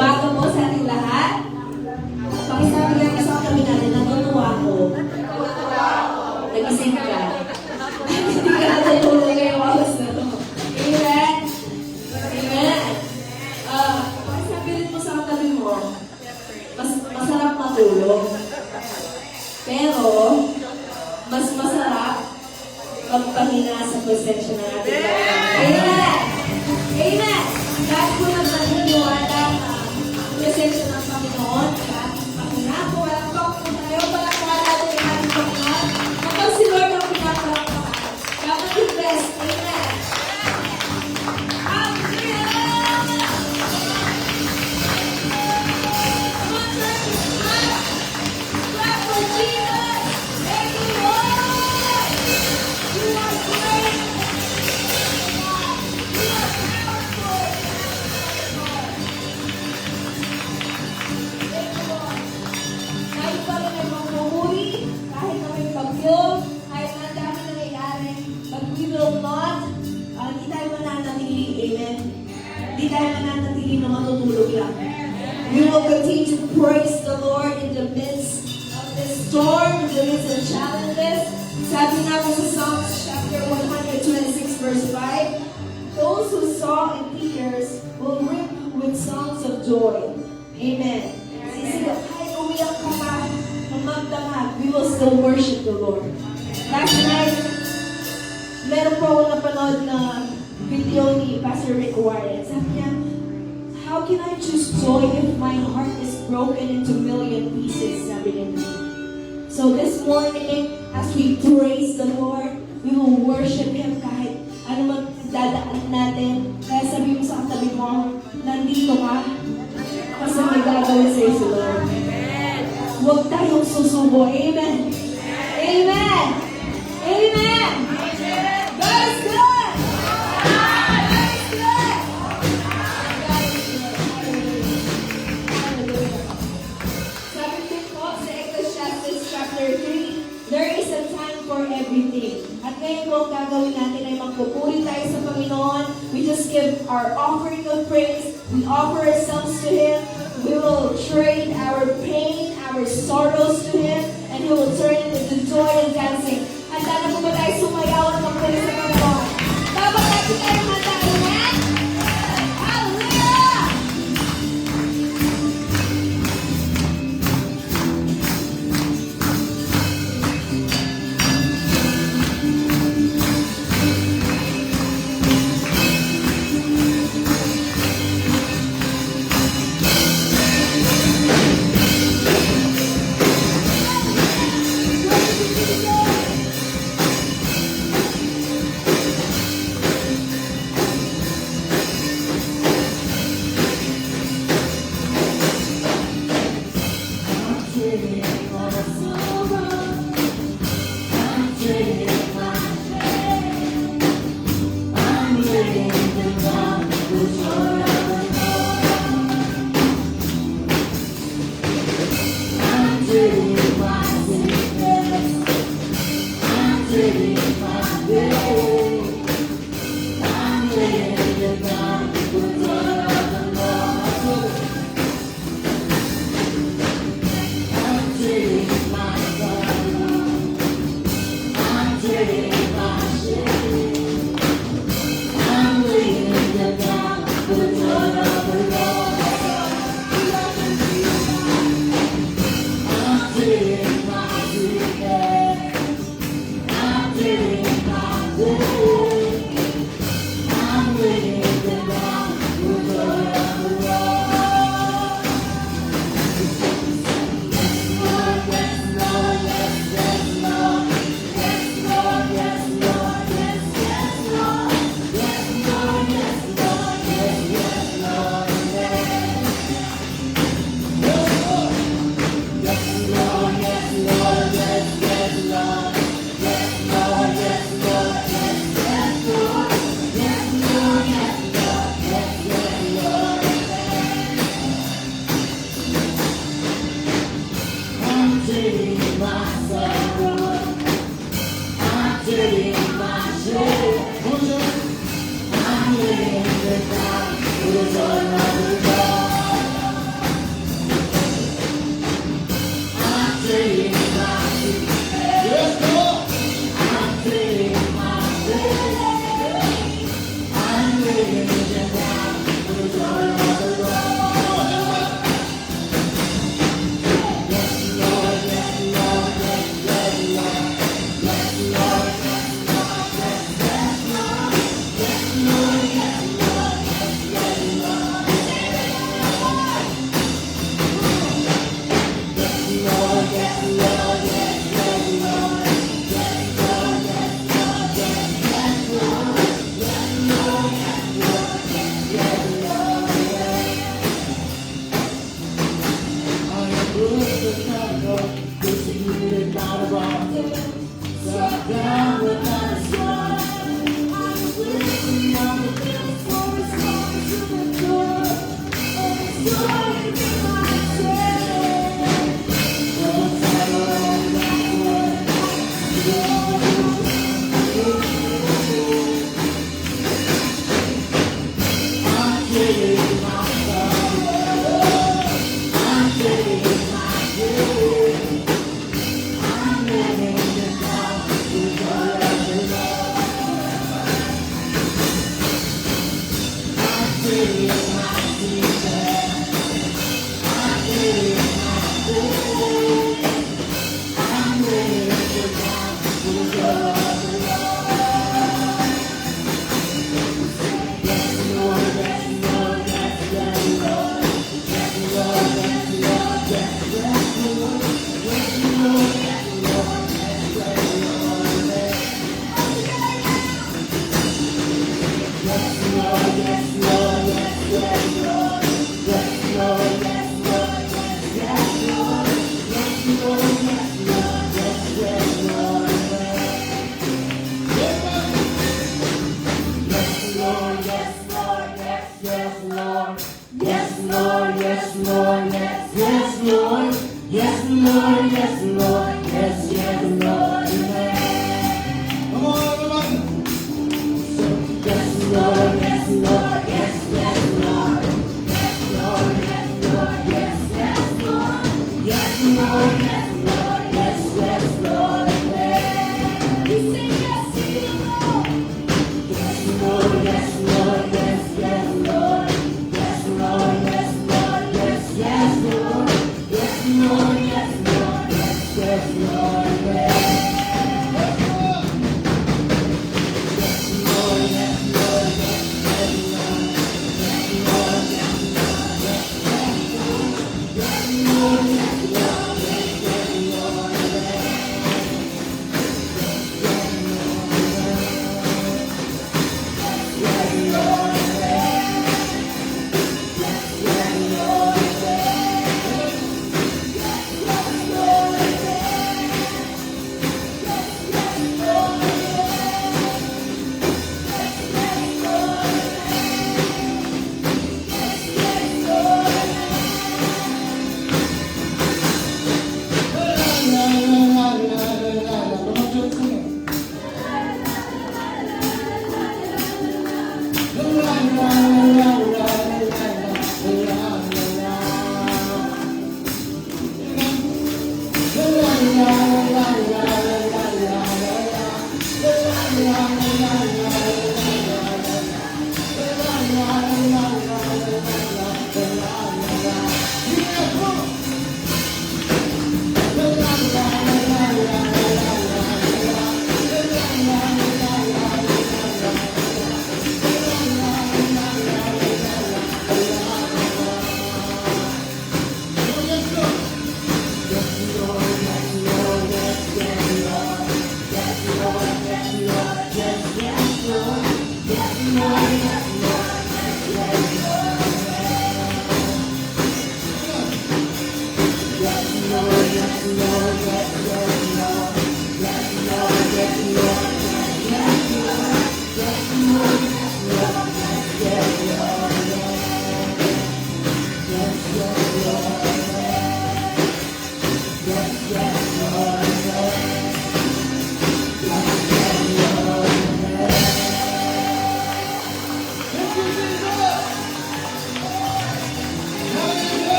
umaga po sa ating lahat. Pakisabi lang sa kami natin, natutuwa ako. Nagising ka. Hindi ka natutulog ngayong oras na to. Amen? Amen? Pakisabi rin po sa katabi mo, masarap matulog. Pero, mas masarap magpahinga sa presensya ng ating Panginoon. Amen! Amen! Dahil po na naniniwala na presensya ng Panginoon sa ating pahinga. Kung walang talk po tayo, palakpakan natin ang ating Panginoon. Kapag si Lord ang pinapalakpakan. God will bless. Amen! Hindi tayo mananatili na matutulog lang. We will continue to praise the Lord in the midst of this storm, in the midst of challenges. Sabi nga po sa Psalms chapter 126 verse 5, those who saw in tears will rip with songs of joy. Amen. Sisigaw, kahit umiyak ka pa, mamagdamag, we will still worship the Lord. Last night, meron po ako napanood na video ni Pastor Rick Warren. Sabi niya, how can I choose joy if my heart is broken into million pieces? Sabi niya. So this morning, as we praise the Lord, we will worship Him kahit ano man dadaan natin. Kaya sabi mo sa katabi mo, nandito ka kasi may gagawin sa'yo si Lord. Huwag tayong susubo. Amen. Amen. Amen. God is good. There is a time for everything. At ngayon po, ang gagawin natin ay magpupuri tayo sa Panginoon. We just give our offering of praise. We offer ourselves to Him. We will trade our pain, our sorrows to Him, and He will turn it into joy and dancing. Handa na po ba tayo sumayaw at magpuli sa Panginoon? Dapat natin tayo handa. Amen? Hallelujah!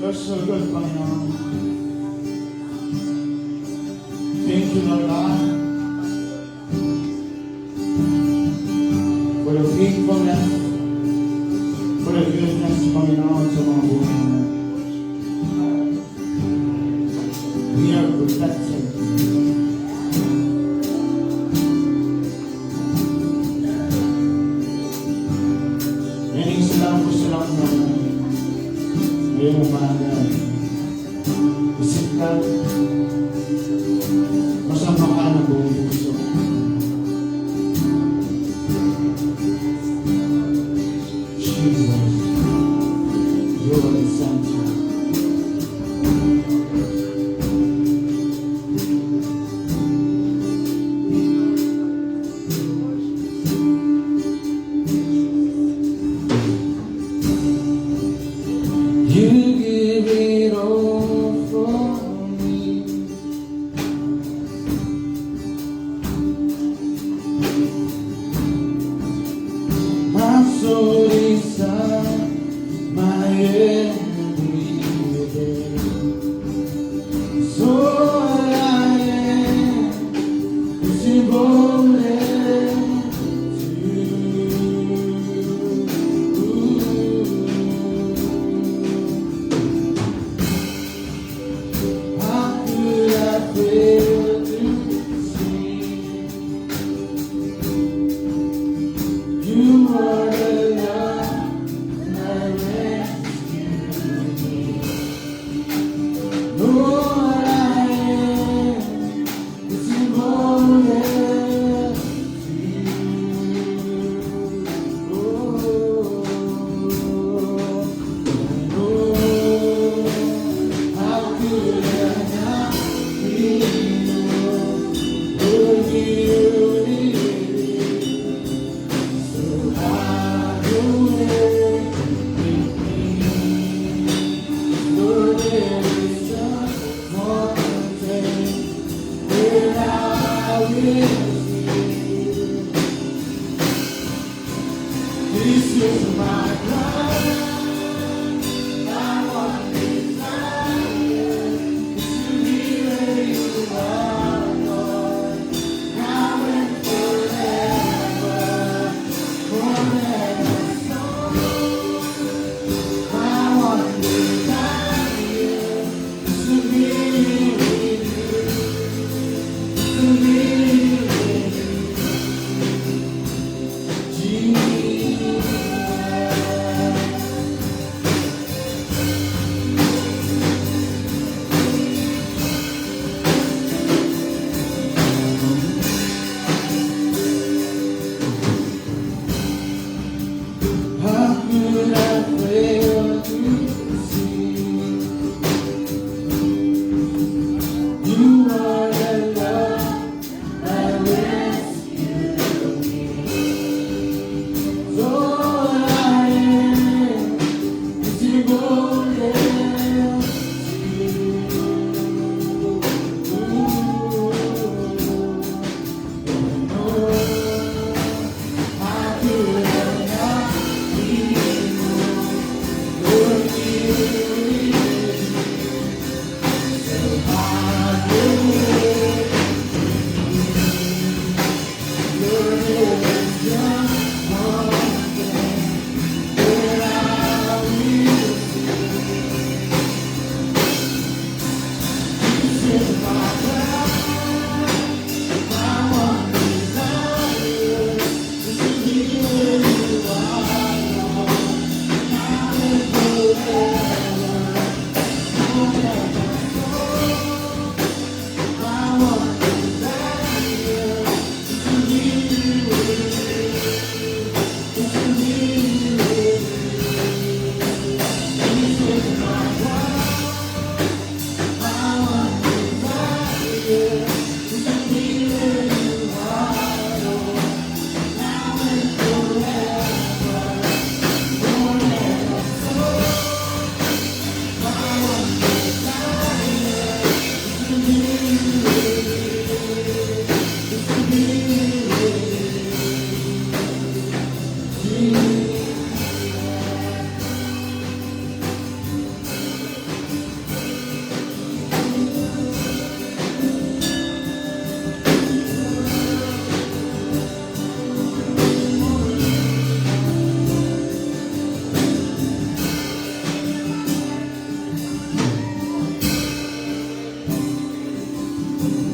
You're so good, Panginoon. Thank you, Lord God, for the faithfulness, for the goodness, Panginoon, sa mga buhay mo. We are protected. Maraming salamat po sa lahat namin. Ngayong umaga, isip ka, masama ka na buong puso. Jesus, you are the center.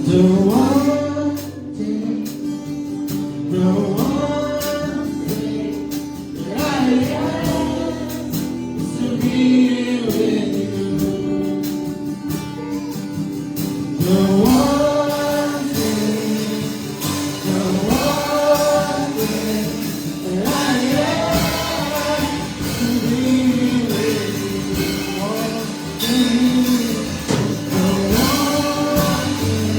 The one thing, the one thing that I ask is to be with you. The one thing, the one thing that I ask is to be with you. One thing, the one thing,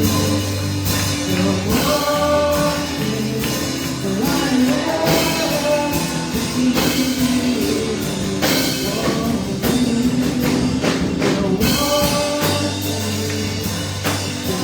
the one thing that I ask is to be with you. One thing, the one thing.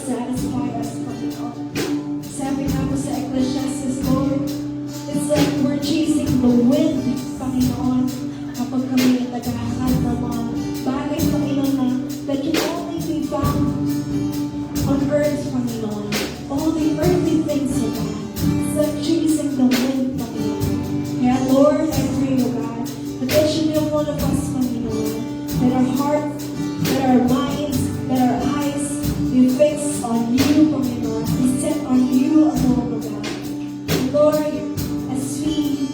satisfy us, Panginoon. Sabi nga po sa Ecclesiastes, Lord, it's like we're chasing the wind, Panginoon, kapag kami naghahanap ng mga bagay, Panginoon, na that can only be found on earth, Panginoon. All the earthly things, O God. It's like chasing the wind, Panginoon. Yeah, Lord, I pray, O God, that there should be one of us, Panginoon, that our hearts, that our minds, that our eyes be fixed on you, Panginoon, be set on you alone, O God. And Lord, as we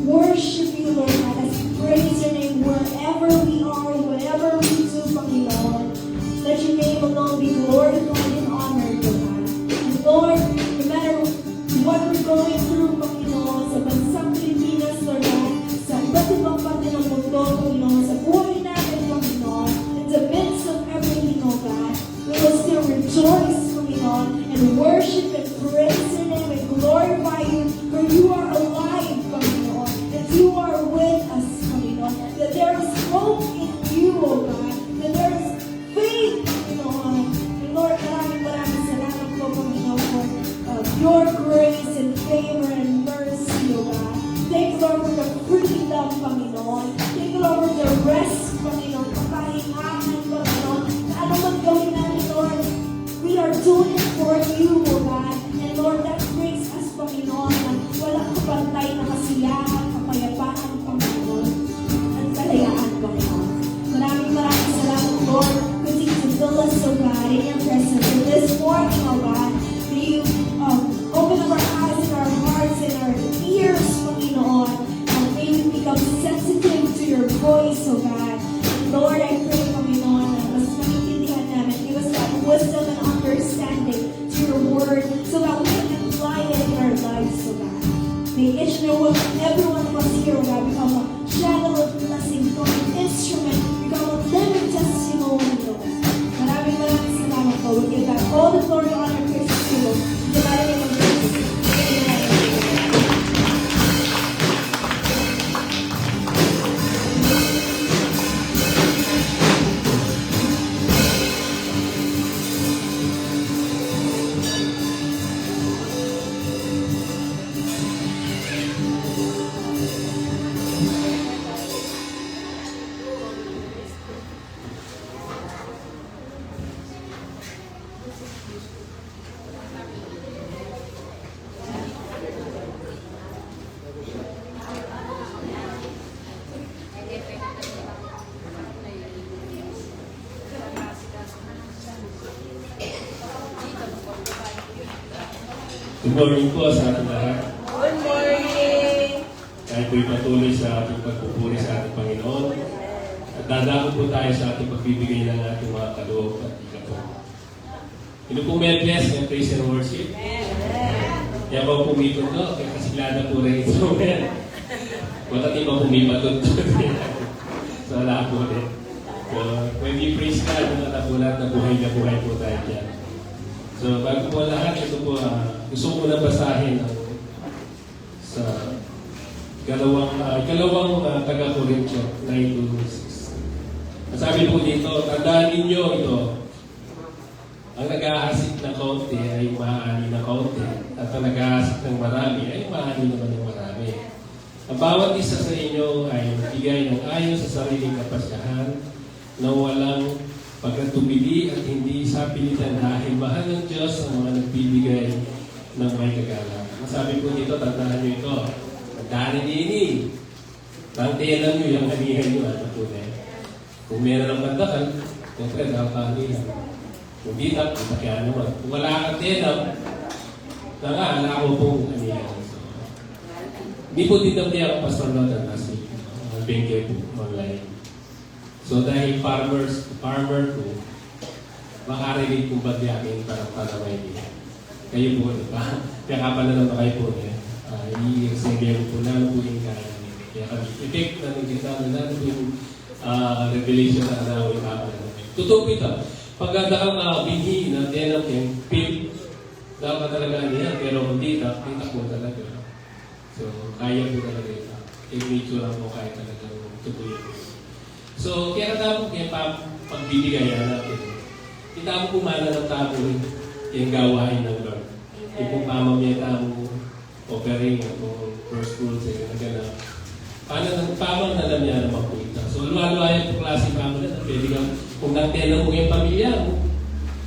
worship you, Lord God, as we praise your name wherever we are, whatever we do, Panginoon, let your name alone be glorified and honored, O God. And Lord, no matter what we're going through, Panginoon, sa bansang Pilipinas, Lord God, sa iba't ibang parte ng mundo, Panginoon, sa buhay natin, Panginoon, in the midst of everything, O God, we will still rejoice, Panginoon, and worship and praise your name and glorify you, for you are alive, Panginoon, and you are with us, Panginoon, that there is hope in you, O God, that there is faith, Panginoon. And Lord, maraming salamat po, Panginoon, for your grace and favor and mercy, O God. Thank you, Lord, for the freedom, Panginoon. Thank you, Lord, for the rest, Panginoon, kapahingahan, Panginoon. Na ano man gawin namin, Lord, we are doing it for you, O God. And Lord, that brings us, Panginoon, na walang kapantay na kasiyahan, kapayapaan, Panginoon, at kalayaan, Panginoon. Maraming salamat, Lord. Continue to fill us, O God, in your presence. And this morning, O God, may you open up our eyes and our hearts and our ears, Panginoon. And may we become sensitive to your voice, O God. And Lord, I pray, Panginoon, na mas maintindihan namin. Give us that wisdom and understanding to your word so that we can apply it in our lives, O God. May each and every one of us here, O God, become a channel of blessing, become an instrument, become a living testimony, Lord. Maraming salamat po. We give back all the glory, honor, and praise to you. In the mighty name of Jesus. Amen. Good morning po sa ating lahat. Good morning! Tayo po'y patuloy sa ating pagpupuri sa ating Panginoon. At dadako po tayo sa ating pagbibigay ng ating mga kaloob at ikapo. Ino po may bless ng praise and worship. Kaya ba pumipon to? Kaya kasilada po rin ito. Bakit di ba pumipatot to? So wala po rin. So when we praise God, natapulat na buhay po tayo dyan. So bago po lahat, ito po, gusto ko na basahin sa ikalawang taga-Korintyo 9:6. Sabi po dito, tandaan ninyo ito, ang nag-aasik na kaunti ay maaani na kaunti, at ang nag-aasik ng marami ay maaani naman ng marami. Ang bawat isa sa inyo ay bigay ng ayon sa sariling kapasyahan na walang pagkatubili at hindi sa pilitan dahil mahal ng Diyos ang mga nagbibigay ng may kagalang. Masabi po dito, tandaan nyo ito. Tandaan nini. Tantiyan nyo yung hanihan nyo. Ano po na kung meron ng kandakan, siyempre nakakanihan. Kung di na, kaya naman. Kung wala kang tenam, nakaala ko pong hanihan. So, hindi po dinamdi ang Pastor Lodan kasi bengke po online. So dahil farmer ko, makarinig kong bagyakin parang panamay niya. Kayo po, di ba? Kaya kapala na kayo po niya. I-explain po na po yung kaya niya. Kaya kami, effect na ng kita na po yung revelation na nawin kapala namin. Totoo po ito. Pagkanda kang binhi na tenap yung pil, dapat ka talaga niya, pero hindi kita po talaga. So, kaya po talaga ito. I-nature lang po kaya talaga tutuloy po. So, kaya pagbibigay natin. Kita mo kumana ng tabo rin. yung gawain ng Lord. Yung kung pamamiyata mo, offering, kung first fruits, na gano'n. Paano nalam niya naman po ito? So, luwa-luwa yung klase pa mo na, pwede kang, kung nagtela mo yung pamilya mo,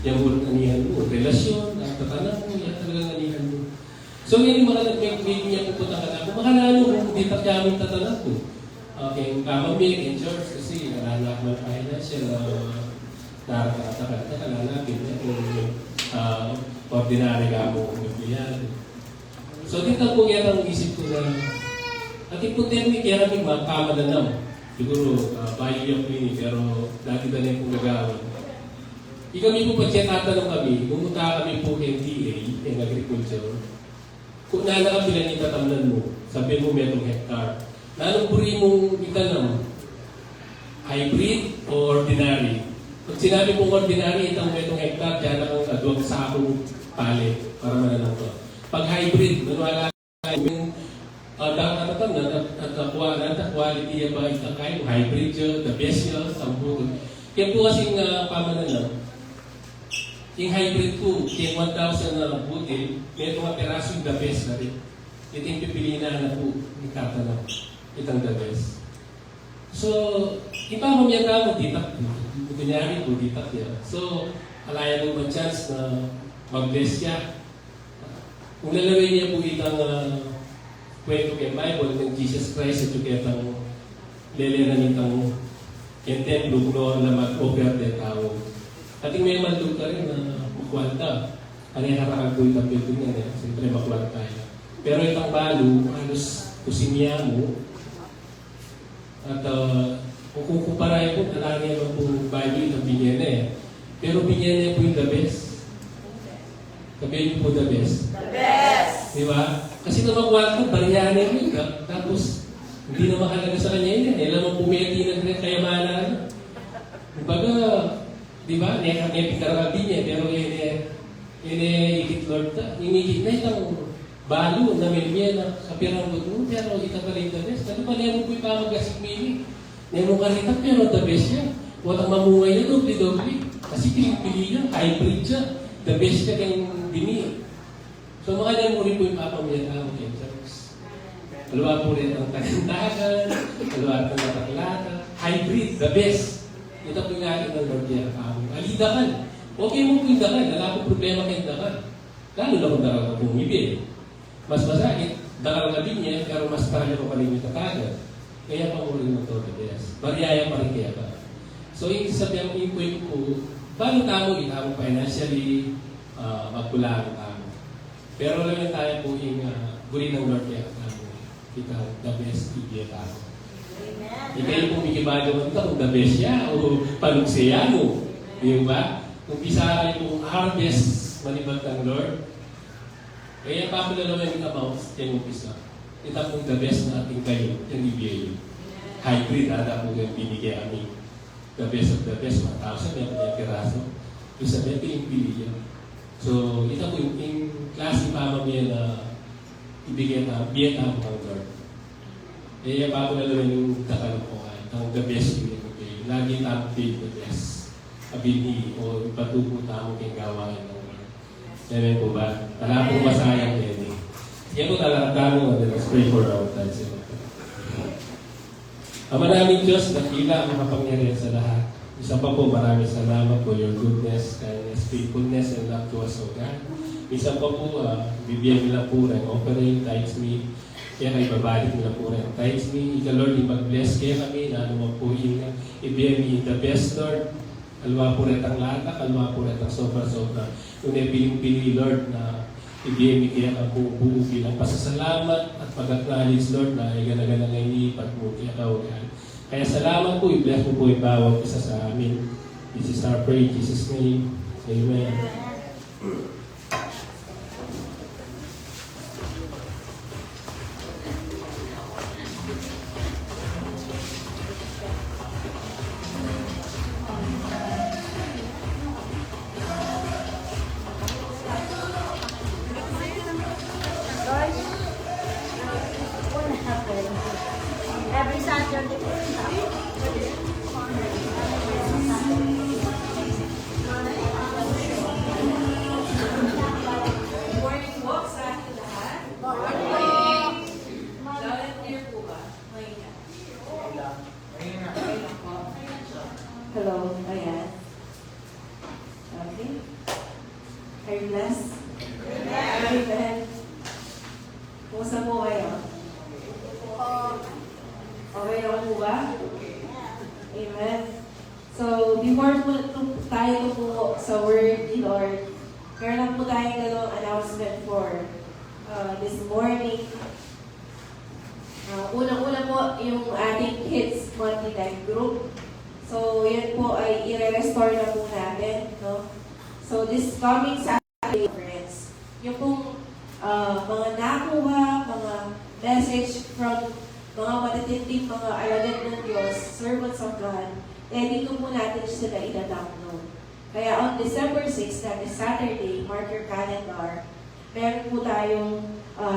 yung anihan mo, relasyon, tatanan mo, yan talagang anihan mo. So, yun yung mga nag-make niya pupunta ka na. Kung makalalo kung hindi takyaming tatanan ko. Okay, pamamig in church kasi nalanak mo financial nakakatakan. Nakalalapin niya kung ordinary ka mo kung empleyado. So, dito po yan ang isip ko na at importante kaya namin makamadanaw. Siguro, bayo yung clinic, pero dati na rin kong gagawin. Kami po pa siya tatanong kami, pumunta kami po NTA, in agriculture. Kung nakakapila ni tatamnan mo, sabi mo metong hektar. Anong puri mong itanong? Hybrid o ordinary? Pag sinabi mong ordinary, itang metong hektar, dyan ang adwang sakong pali para mananong to. Pag hybrid, manwala yung quality ba itang kayo, hybrid yun, the best yun, ang buto. Kaya po kasing pamananaw, yung hybrid po, yung 1,000 na butil, may mga peraso yung the best na rin. Ito yung pipiliin na po, ikatanaw. Itang the best. So, ipamamiyata mo, ditak. Kunyari po, ditak niya. So, alaya mo ba chance na mag-bless siya? Kung lalawin niya po itang kwento kay Bible ng Jesus Christ at yung kitang leleran itang yung templo kung na mag-offer de tao. At yung may mandog ka rin na makwanta. Ano yung harakag ko itang building niya? Siyempre makwanta tayo. Pero itang balo, halos kusinya mo. At kung kukumpara ko, talangin naman po Bible itang Binyene eh. Pero Binyene po yung the best. Sabihin po the best. The best! Di ba? Kasi nung magwag ko, baryanin mo yun. Tapos, hindi na mahalaga sa kanya yun. Alam mo, pumiti na rin kayamanan. Kumbaga, di ba? May pinarakabi niya, pero ikit Lord ta. Inikit na itang balo na may niya na kapirang mo. Pero ita pa rin the best. Ano pa niya mo po ipamagasik mini? Niya mo karita, pero the best niya. Walang mamungay na doble-doble. Kasi pili niya, hybrid siya. The best ka kayong bini. So mga niyan mo rin po yung papamiyata mo kayo. Dalawa po rin ang tagantagan, dalawa ang nataklata, hybrid, the best. Ito po yung akin ng Lord niya. Alidakan. Okay mo po yung dakan. Wala po problema kayong dakan. Lalo na kung dakan ka bumibig. Mas masakit, dakan ka din niya, pero mas kaya pa rin yung tatagan. Kaya pa mo rin ito the best. Bariyaya pa rin kaya ka. So yung sabihan yung point po, bago tamo, itamo financially, magkulang tamo. Pero alam tayo po yung guri ng Lord kaya tamo. Kita the best ibigay tamo. Ika yung pumikibago mo ito kung the best siya o panugsiya mo. Di ba? Kung isa kayo kung harvest manibag ng Lord, kaya pa mo naman yung amounts yung umpisa. Ito pong the best na ating kayo, yung ibigay. Hybrid, ada po yung binigay amin. The best of the best, 1,000, may mga piraso. Yung sabi, piling-pili yan. So, ito po yung klase pamamaya na ibigay na biyeta mo ng Lord. Kaya pa ako nalaman yung kakalukuhan, ang the best yung ibigay. Lagi tamo pay the best. Abini o ipatupo tamo kayong gawain ng Lord. Amen po ba? Wala pong masayang yan eh. Yan po talagang tamo, let's pray for our times. Ang maraming Diyos, nakila ang makapangyarihan sa lahat. Isa pa po, maraming salamat for your goodness, kindness, faithfulness, and love to us, O God. Isa pa po, bibigyan nila po rin, offering, tithes me, kaya kayo babalik nila po rin. Tithes me, ika Lord, mag-bless kaya kami, na ano po yung ibigay me the best, Lord. Alwa po rin ang latak, alwa po rin ang sobra-sobra. Kung nabiling-pili, Lord, na ibigay me kaya ka buo bilang pasasalamat at pag-acknowledge, Lord, na igana-gana na iniipat mo kaya ka, O God. Kaya salamat po, i-bless mo po yung bawat isa sa amin. This is our prayer in Jesus' name. Amen. Every Saturday. blessed? Amen. Kumusta po kayo? Okay naman po ba? Amen. So, before po tayo po sa word ni Lord, meron lang po tayong dalawang announcement for this morning. Unang-una po yung ating Kids Monthly Life Group. So, yan po ay i-restore na po natin. No? So, this coming Saturday, friends, yung pong mga nakuha, mga message from mga matitinding mga alagad ng Diyos, servants of God, dito po natin sila ina-download. Kaya on December 6, that is Saturday, mark your calendar, meron po tayong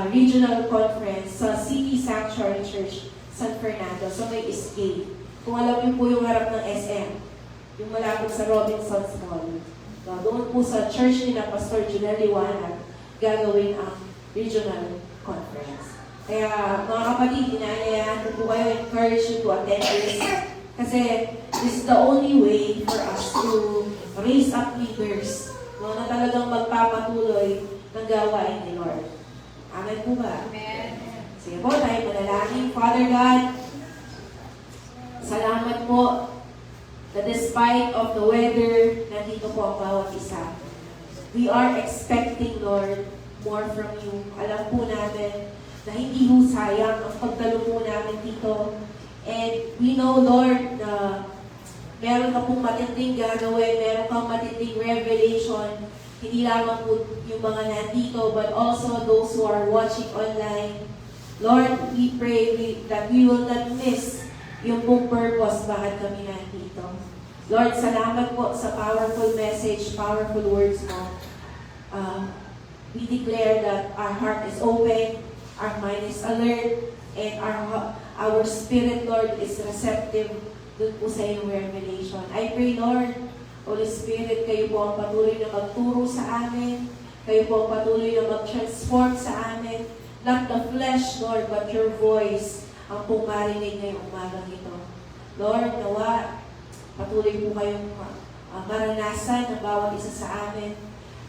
regional conference sa City Sanctuary Church, San Fernando, sa may Escape. Kung alam niyo po yung harap ng SM, yung malapit sa Robinson's Mall. Doon po sa church ni na Pastor Junel Liwanag, gagawin ang regional conference. Kaya mga kapatid, inaayahan ko po kayo, encourage you to attend this. Kasi this is the only way for us to raise up leaders na talagang magpapatuloy ng gawain ni Lord. Amen po ba? Amen. Sige po, tayo manalangin. Father God, salamat po na despite of the weather, nandito po ang bawat isa. We are expecting, Lord, more from you. Alam po namin na hindi ho sayang ang pagdalo po namin dito. And we know, Lord, na meron ka pong matinding gagawin, meron kang matinding revelation, hindi lamang po yung mga nandito, but also those who are watching online. Lord, we pray that we will not miss yung pong purpose bakit kami nandito. Lord, salamat po sa powerful message, powerful words mo. We declare that our heart is open, our mind is alert, and our spirit, Lord, is receptive dun po sa iyong revelation. I pray, Lord, Holy Spirit, kayo po ang patuloy na magturo sa amin. Kayo po ang patuloy na mag-transform sa amin. Not the flesh, Lord, but your voice ang pong marinig ngayong umagang ito. Lord, nawa, patuloy po kayong maranasan ng bawat isa sa amin.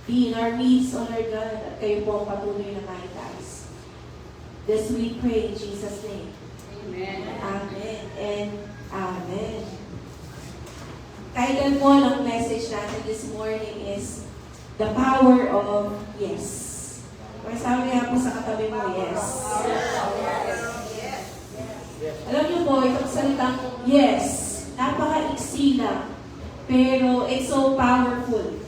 Be in our midst, O Lord God, at kayo po ang patuloy na maitaas. This we pray in Jesus' name. Amen. Amen and Amen. Title po ng message natin this morning is The Power of Yes. Sabi nga po sa katabi mo, yes. Alam niyo po, itong salitang yes, napaka-iksi lang, pero it's so powerful.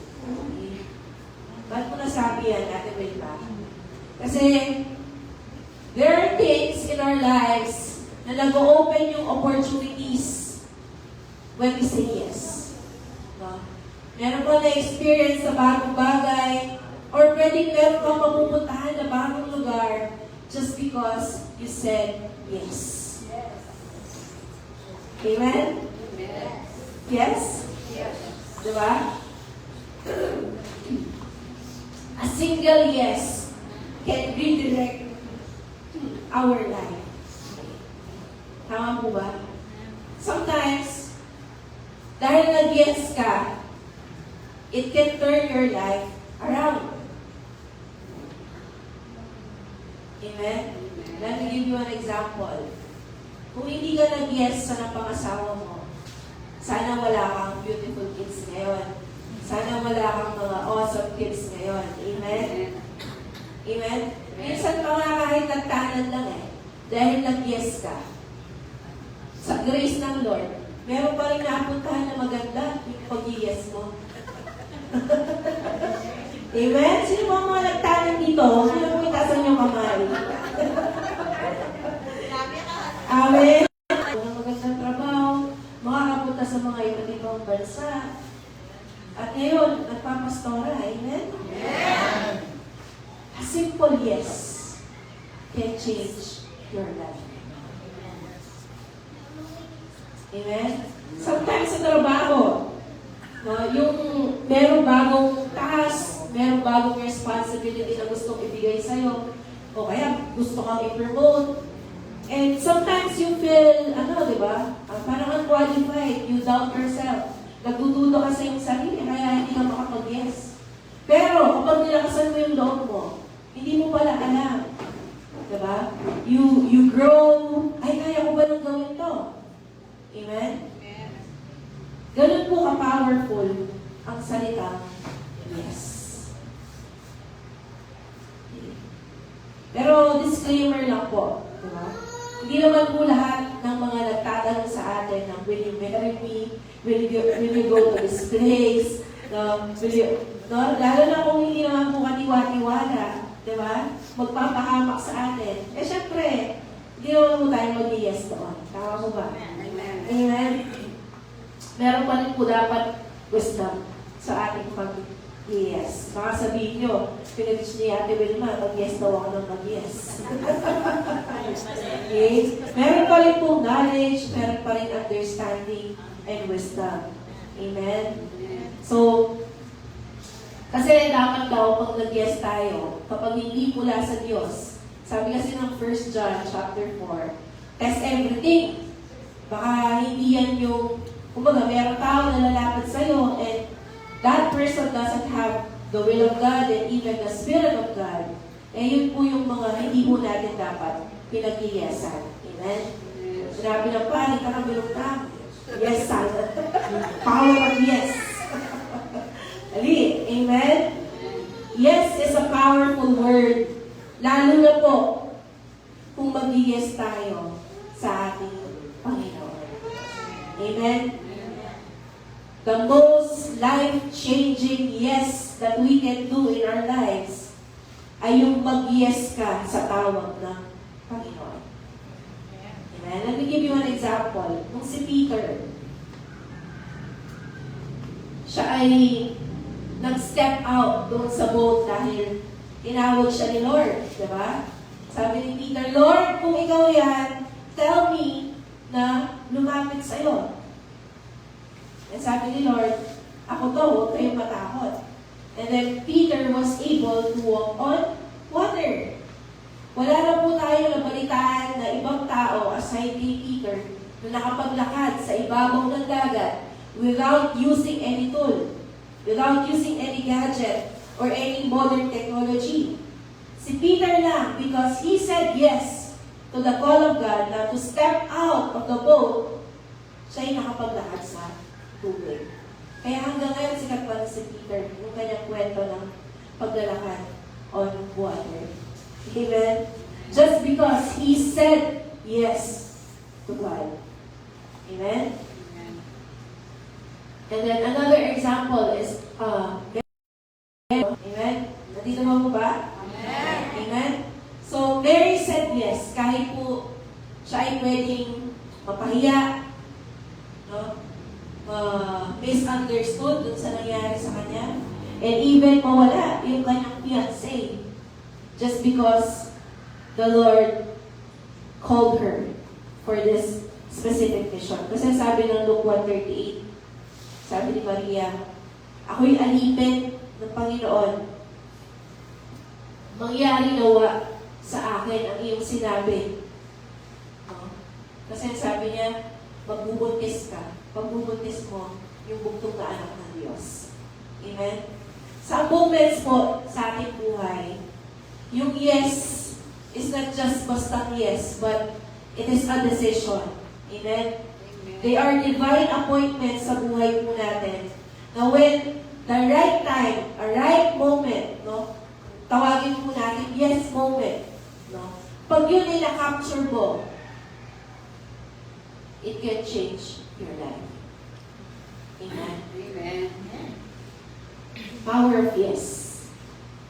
Ba't mo nasabi yan, Ate Wilma? Kasi, there are things in our lives na nag-open yung opportunities when we say yes. No? Meron ko na-experience sa bagong bagay, or pwedeng meron kang mapupuntahan na bagong lugar just because you said yes. Amen? Yes? Diba? A single yes can redirect our life. Tama po ba? Sometimes, dahil nag-yes ka, it can turn your life around. Amen? Let me give you an example. Kung hindi ka nag-yes sa napangasawa mo, sana wala kang beautiful kids ngayon. Sana wala kang mga awesome kids ngayon. Amen? Amen? Minsan pa nga kahit nagtanan lang dahil nag-yes ka. Sa grace ng Lord, meron pa rin napuntahan na maganda yung pag-yes mo. Amen? Sino ba mga nagtanan dito? Sino po itasan yung kamay? Amen? Mga magandang trabaho, makakapunta sa mga iba't ibang bansa. At ngayon, nagpapastora. Amen? Amen! A simple yes can change your life. Amen? Sometimes sa trabaho, yung merong bagong task, merong bagong responsibility na gustong ibigay sa'yo, o kaya gusto kang i-promote. And sometimes you feel, di ba? Parang unqualified. You doubt yourself. Nagdududa ka sa iyong sarili, kaya hindi ka makapag-yes. Pero kapag nilakasan mo yung loob mo, hindi mo pala alam. Diba? You grow, ay, kaya ko ba nang gawin to? Amen? Ganun po ka-powerful ang salita, yes. Pero disclaimer lang po, diba? Hindi naman po lahat ng mga nagtatanong sa atin ng will you marry me? Will you go to this place? Lalo na kung hindi naman po katiwa-tiwala, diba? Magpapahamak sa atin. Eh, syempre, hindi naman po tayo mag-yes doon. Tama po ba? Amen? Meron pa rin po dapat wisdom sa ating pag-yes. Baka sabihin nyo, pinag-wish ni Ate Wilma, mag-yes daw ako ng mag-yes. Okay? Meron pa rin po knowledge, meron pa rin understanding and wisdom. Amen? So, kasi dapat daw pag nag-yes tayo, kapag hindi mula sa Diyos, sabi kasi ng 1 John chapter 4, test everything. Baka hindi yan yung, kumbaga, meron tao na lalapit sa'yo and that person doesn't have the will of God and even the Spirit of God. Eh, yun po yung mga hindi po natin dapat pinag-yesan. Amen? Sinabi ng pari, kakabilog na. Yes, sana. Power of yes. Ali, amen? Yes is a powerful word. Lalo na po kung mag-yes tayo sa ating Panginoon. Amen? The most life-changing yes that we can do in our lives ay yung mag-yes ka sa tawag ng Panginoon. Amen? Let me give you an example. Kung si Peter, siya ay nag-step out doon sa boat dahil tinawag siya ni Lord. Diba? Sabi ni Peter, Lord, kung ikaw yan, tell me na lumapit sa'yo. And sabi ni Lord, ako to, huwag kayong matakot. And then Peter was able to walk on water. Wala na po tayo nabalitaan na ibang tao aside kay Peter na nakapaglakad sa ibabaw ng dagat without using any tool, without using any gadget or any modern technology. Si Peter lang, because he said yes to the call of God na to step out of the boat, siya ay nakapaglakad sa tubig. Kaya hanggang ngayon sikat pa si Peter yung kanyang kwento ng paglalakad on water. Amen? Just because he said yes to God. Amen? And then another example is, amen? Nandito mo po ba? Amen. Amen? So, Mary said yes, kahit po siya ay pwedeng mapahiya, no? Misunderstood dun sa nangyari sa kanya, and even mawala yung kanyang fiancé, just because the Lord called her for this specific mission. Kasi sabi ng Luke 1:38, sabi ni Maria, ako'y alipin ng Panginoon. Mangyari nawa sa akin ang iyong sinabi. No? Kasi sabi niya, magbubuntis ka. Pagbubuntis mo yung bugtong na anak ng Diyos. Amen? Sa moments po sa ating buhay, yung yes is not just basta yes, but it is a decision. Amen? They are divine appointments sa buhay po natin. Na when the right time, a right moment, no? Tawagin po natin yes moment. No? Pag yun ay na-capture mo, it can change your life. Amen? Amen. Power of yes.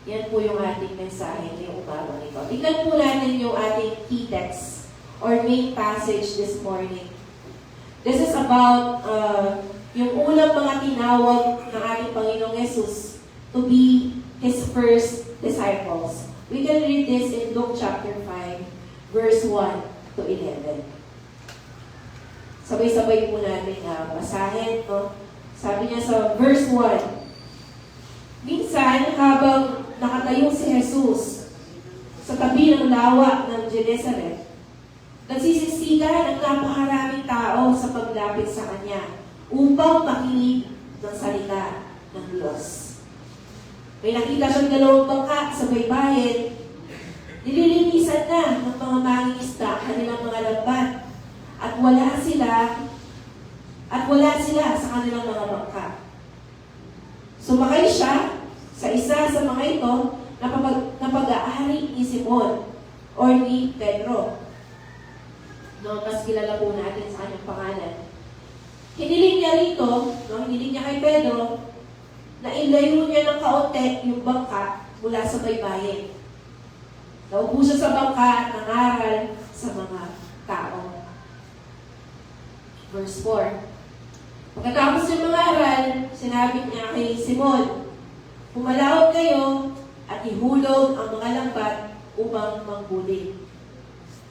Yan po yung ating mensahe ngayong umaga nito. Tingnan po natin yung ating key text or main passage this morning. This is about yung unang mga tinawag ng ating Panginoong Jesus to be His first disciples. We can read this in Luke chapter 5, verse 1 to 11. Sabay-sabay po natin basahin. No? Sabi niya sa verse 1, minsan, habang nakatayo si Jesus sa tabi ng lawa ng Genesaret, nagsisisigan ang napakaraming tao sa paglapit sa Kanya upang makinig ng salita ng Diyos. May nakita siyang dalawang bangka sa baybayin. Nililinisan na ng mga mangingisda kanilang mga lambat. At wala sila sa kanilang mga bangka. Sumakay siya sa isa sa mga ito na pag-aari ni Simon o ni Pedro. No, mas kilala po natin sa kanyang pangalan. Hiniling niya rito, hiniling niya kay Pedro, na ilayo niya ng kaunti yung bangka mula sa baybayin. Naupo siya sa bangka at nangaral sa mga tao. Verse 4. Pagkatapos ng mga aral, sinabi niya kay Simon, "Pumalaot kayo at ihulog ang mga lambat upang manghuli."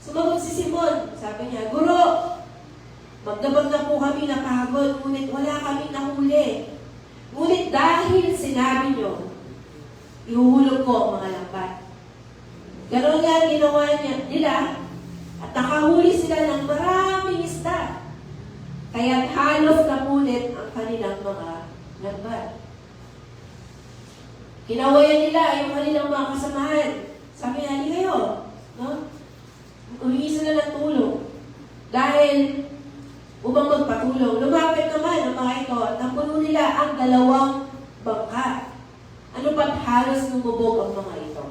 Sumagot si Simon, sabi niya, "Guro, magdamag na po kami napagod, ngunit wala kaming nahuli. Ngunit dahil sinabi niyo, ihuhulog ko ang mga lambat." Ganon nga ginawa nila at nakahuli sila ng maraming isda. Kaya halos napunit ang kanilang mga lambat. Kinawayan nila yung kanilang mga kasamahan. Sabi niya, "Hindi kayo, no? Humingi sila ng tulong." Dahil upang magpatulong, lumapit naman ang mga ito at napuno nila ang 2 bangka. Ano ba't halos lumubog ang mga ito?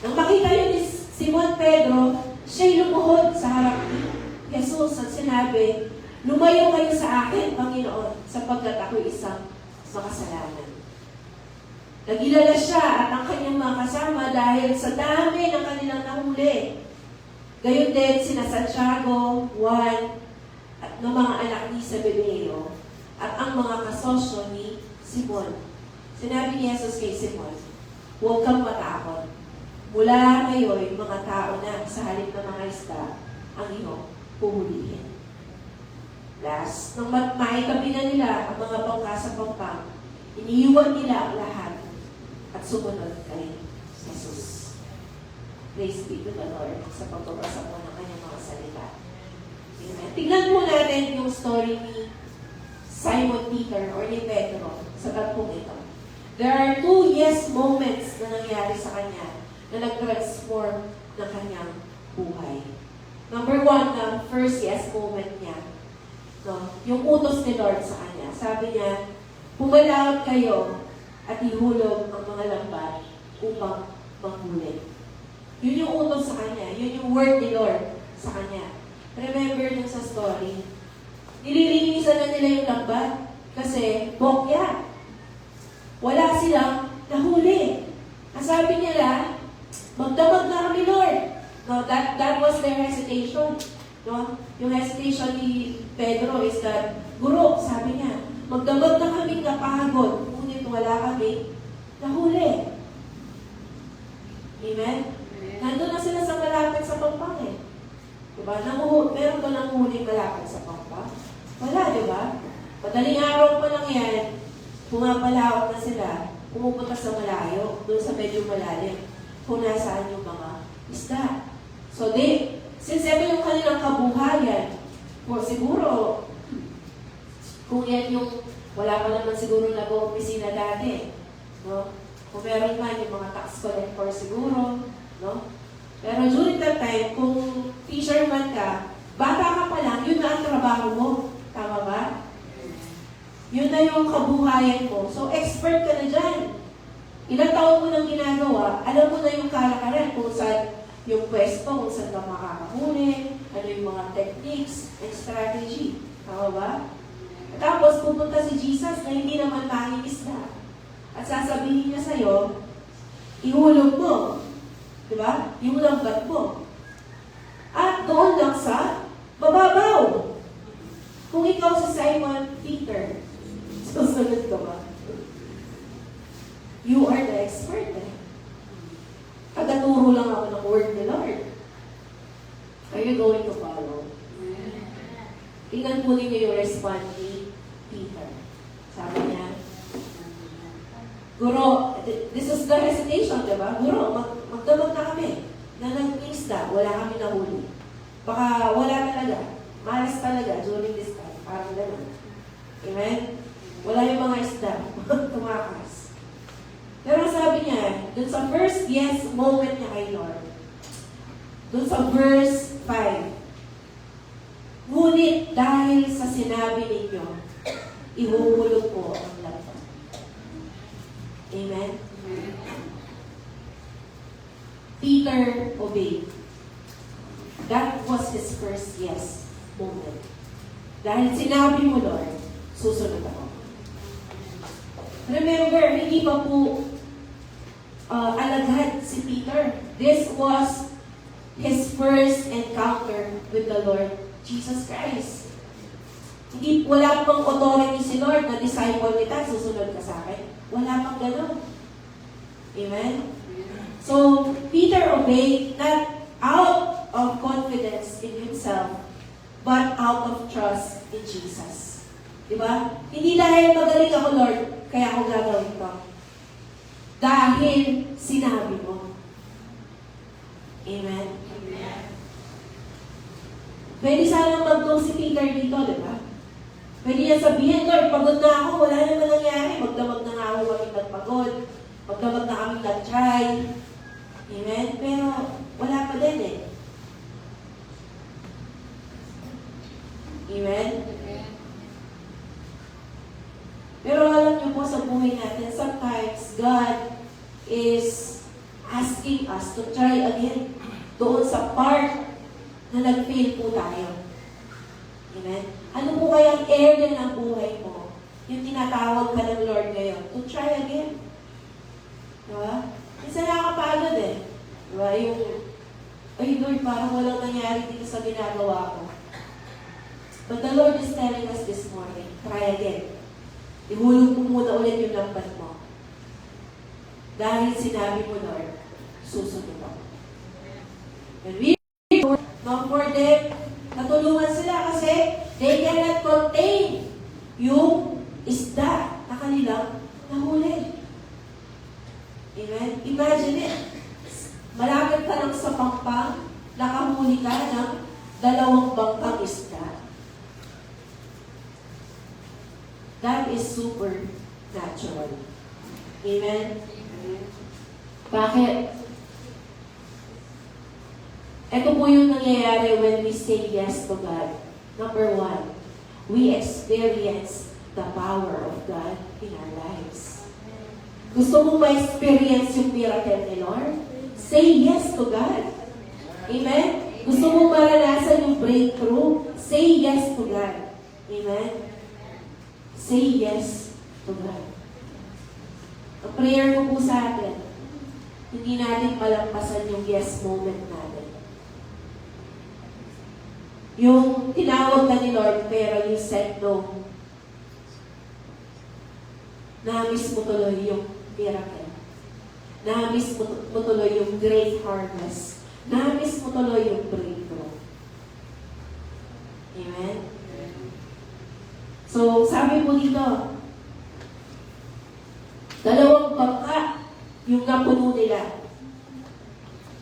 Nang makita yun ni Simon Pedro, siya'y lumuhod sa harap ni Jesus at sinabi, "Lumayo kayo sa akin, Panginoon, sapagkat ako'y isang makasalanan." Nagilala siya at ang kanyang mga kasama dahil sa dami ng kanilang nahuli. Gayon din sina Santiago, Juan, at ng mga anak ni Zebedeo, at ang mga kasosyo ni Simon. Sinabi ni Jesus kay Simon, "Huwag kang matakot. Mula ngayon, mga tao na sa halip ng mga isda ang iyong puhulihin." Last, nang maitabi na nila ang mga bangka sa pampang, iniiwan nila ang lahat at sumunod kay Jesus. Praise be to the Lord sa pagbabasa po ng kanyang mga salita. Amen. Tignan po natin yung story ni Simon Peter or ni Pedro sa tatlong ito. There are 2 yes moments na nangyari sa kanya na nag-transform ng kanyang buhay. Number 1, the first yes moment niya. No, yung utos ni Lord sa kanya. Sabi niya, "Pumalaot kayo at ihulog ang mga lambat upang manghuli." Yun yung utos sa kanya. Yun yung word ni Lord sa kanya. Remember dun sa story, nililinisan na nila yung lambat kasi bokya. Wala silang nahuli. Ang sabi nila, "Magdamag na kami, Lord." No, that was their hesitation. No? Yung hesitation ni Pedro is that, "Guro," sabi niya, "magdamag na kami napagod, ngunit wala kami nahuli." Amen? Nandun na sila sa malapit sa pampang eh. Diba? Meron ba nanguhuling malapit sa pampang? Wala, diba? Madaling araw pa lang yan, pumapalaot na sila, pumupunta sa malayo, doon sa medyo malalim, kung nasaan yung mga isda. So, since ito yung kanilang kabuhayan, siguro, kung yan yung, wala pa naman siguro nag-opisina dati, no? Kung meron man yung mga tax collector siguro, no? Pero during that time, kung fisherman ka, bata ka pa lang, yun na ang trabaho mo. Tama ba? Yun na yung kabuhayan mo. So, expert ka na dyan. Ilang taon mo nang ginagawa, alam mo na yung kalakaran kung saan yung pwesto, kung saan ka makakahuli, ano yung mga techniques and strategy. Tama ba? At tapos, pupunta si Jesus na hindi naman mangingisda. At sasabihin niya sa'yo, ihulog mo. Diba? Yung lambat mo. At doon lang sa bababaw. Kung ikaw si Simon Peter, susunod ka ba? You are the expert eh. Tagaturo lang ako ng word ni Lord. Are you going to follow? Tingnan po ninyo yung response ni Peter. Sabi niya, "Guro," this is the hesitation, diba? "Guro, magdamag na kami. Na nag-isda, wala kami nahuli." Baka wala talaga. Malas talaga during this time. Parang gano'n. Amen? Wala yung mga isda. Tumakas. Pero sabi niya, dun sa first yes moment niya kay Lord, dun sa verse 5, ngunit dahil sa sinabi ninyo, ihuhulog ko ang lahat. Amen? Peter obeyed. That was his first yes moment. Dahil sinabi mo, Lord, susunod ako. Remember, hindi pa po alagad si Peter. This was his first encounter with the Lord Jesus Christ. Wala pang authority si Lord na disciple kita, susunod ka sa akin. Wala pang gano'n. Amen? So, Peter obeyed not out of confidence in himself, but out of trust in Jesus. Diba? Hindi dahil magaling ako, Lord, kaya ako gagawin ko. Dahil sinabi mo. Amen? Amen. Pwede sanang mag-go si Peter dito, diba? Pwede niya sabihin, Lord, pagod na ako, wala naman nangyari. Magdamag na nga ako kami nagpagod. Magdamag na kami nag-try. Amen? Pero wala pa din eh. Amen? Pero alam niyo po sa buhay natin, sometimes God is asking us to try again doon sa part na nag-fail po tayo. Amen? Ano po kayang area ng buhay mo? Yung tinatawag ka ng Lord ngayon, to try again. Diba? Minsan nakakapagod eh. Diba? Yung, ay Lord, parang walang nangyari dito sa ginagawa ko. But the Lord is telling us this morning, try again. Ihulog mo muna ulit yung lambat mo. Dahil sinabi mo, Lord, susunod ako. And we not for them, natulungan sila kasi they cannot contain yung isda na kanilang nahuli. Amen? Imagine it. Malapit ka lang sa pampang, nakahuli ka ng 2 bangkang isda. That is supernatural. Amen? Bakit? Ito po yung nangyayari when we say yes to God. Number 1, we experience the power of God in our lives. Gusto mo ma-experience yung miracle ni Lord? Say yes to God. Amen? Gusto mo maranasan yung breakthrough? Say yes to God. Amen? Say yes to God. Ang prayer ko po sa atin, hindi natin malampasan yung yes moment natin. Yung tinawag ka ni Lord, pero you said no. Na-miss mo tuloy yung miracle. Na-miss mo tuloy yung great harvest. Na-miss mo tuloy yung breakthrough. Amen? So, sabi po dito, 2 bangka yung napuno nila.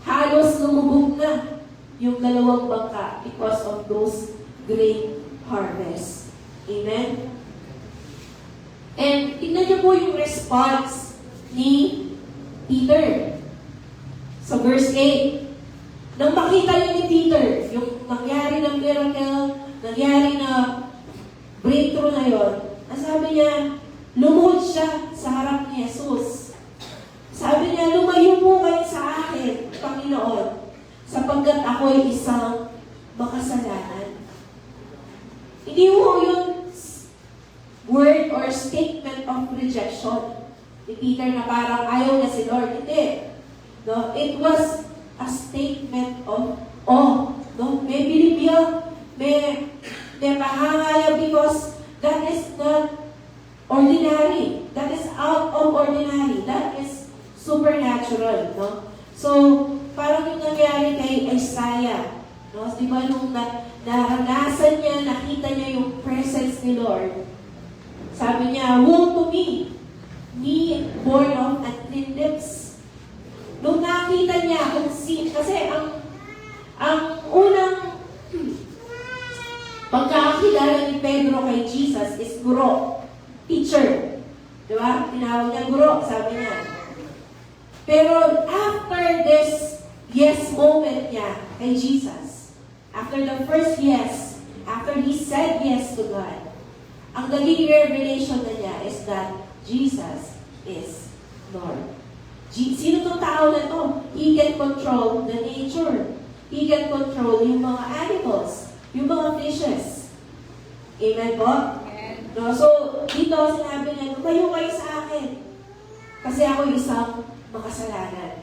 Halos lumubog na yung 2 bangka because of those great harvests. Amen? And tignan niyo po yung response ni Peter. Sa verse 8, nang makita niyo ni Peter, yung nangyari ng miracle, nangyari na breakthrough na yun, sabi niya, lumuhod siya sa harap ni Jesus. Sabi niya, lumayo po kayo sa akin, Panginoon, sapagkat ako'y isang makasalanan. Hindi mo yun word or statement of rejection ni Peter na parang ayaw niya si Lord. Hindi. No? It was a statement of, no? May bilibyo, may pahangaya because that is not ordinary. That is out of ordinary. That is supernatural. No? So, parang yung nangyari kay Isaiah. No? Di ba nung naranasan niya, nakita niya yung presence ni Lord, sabi niya, woe to me born of unclean lips. Nung nakita niya kung kasi ang unang pagkakakilala ni Pedro kay Jesus is guro, teacher. Diba? Tinawag niya guro, sabi niya. Pero after this yes moment niya kay Jesus, after the first yes, after he said yes to God, ang naging revelation na niya is that Jesus is Lord. Sino itong tao na to? He can control the nature. He can control yung mga animals, yung mga fishes. Amen po? No, so, dito sinabi niya, lumayo kayo sa akin. Kasi ako isang makasalanan.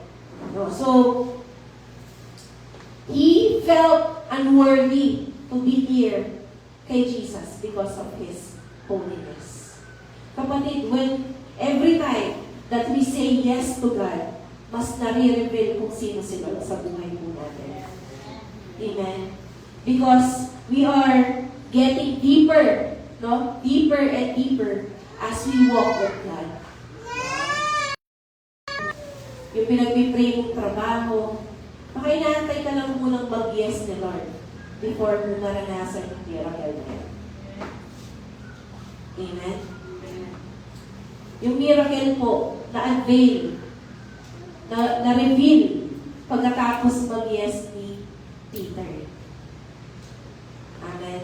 No, so, he felt unworthy to be near kay Jesus because of His holiness. Kapatid, when every time that we say yes to God, mas nare-reveal kung sino si Lord sa buhay po natin. Amen? Because we are getting deeper, no? Deeper and deeper as we walk with God. Yung pinag-pray mong trabaho, baka inaantay ka lang munang mag-yes ni Lord before mo naranasan yung miracle na yan. Amen? Yung miracle po, na-unveil, na-reveal pagkatapos mag-yes ni Peter. Amen?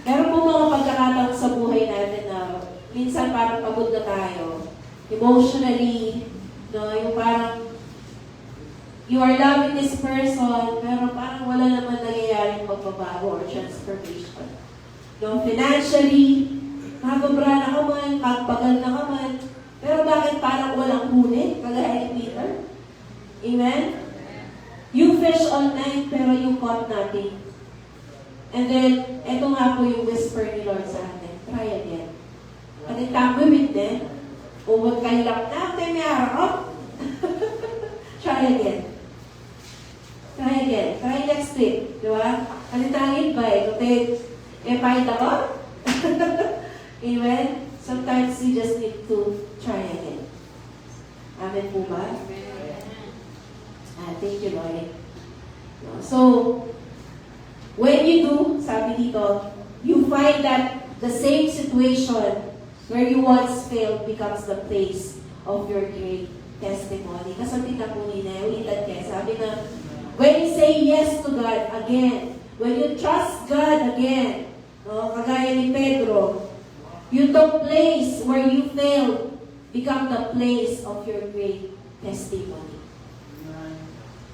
Meron po mga pagkakataon sa buhay natin na minsan parang pagod na tayo. Emotionally, no, yung parang you are loving this person, pero parang wala naman nangyayaring pagbabago or transformation. No, financially, magobra na ka man, pagpagal na ka man, pero bakit parang walang huli, kagaya ni Peter? Amen? You fish all night, pero you caught nothing. And then, eto nga po yung whisper ni Lord sa atin, try again. At itagwimit din, huwag kayo lang na, may harap. Try again. Try again. Try next week. Di ba? Kalitangin ba eh? Kung pahit ako? Amen? Sometimes you just need to try again. Amen po ba? Thank you, Lord. So, when you do, sabi dito, you find that the same situation where you once failed becomes the place of your great testimony. Kasabi na po nila, ulitan kayo. Sabi na, when you say yes to God again, when you trust God again, no, kagaya ni Pedro, yung place where you failed become the place of your great testimony.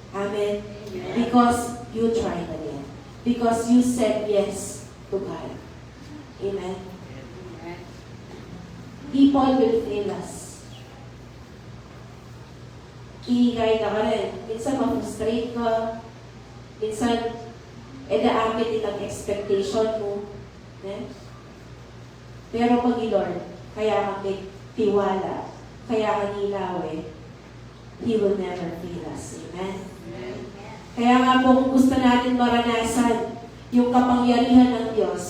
Amen? Because you tried again. Because you said yes to God. Amen? People will fail us. Kahit ka rin. Minsan ma-frustrate ka. Minsan, na-amit itang expectation mo. Pero pag Lord, kaya kang may tiwala, kaya kang nilawi, He will never fail us. Amen? Kaya nga po kung gusto natin maranasan yung kapangyarihan ng Diyos,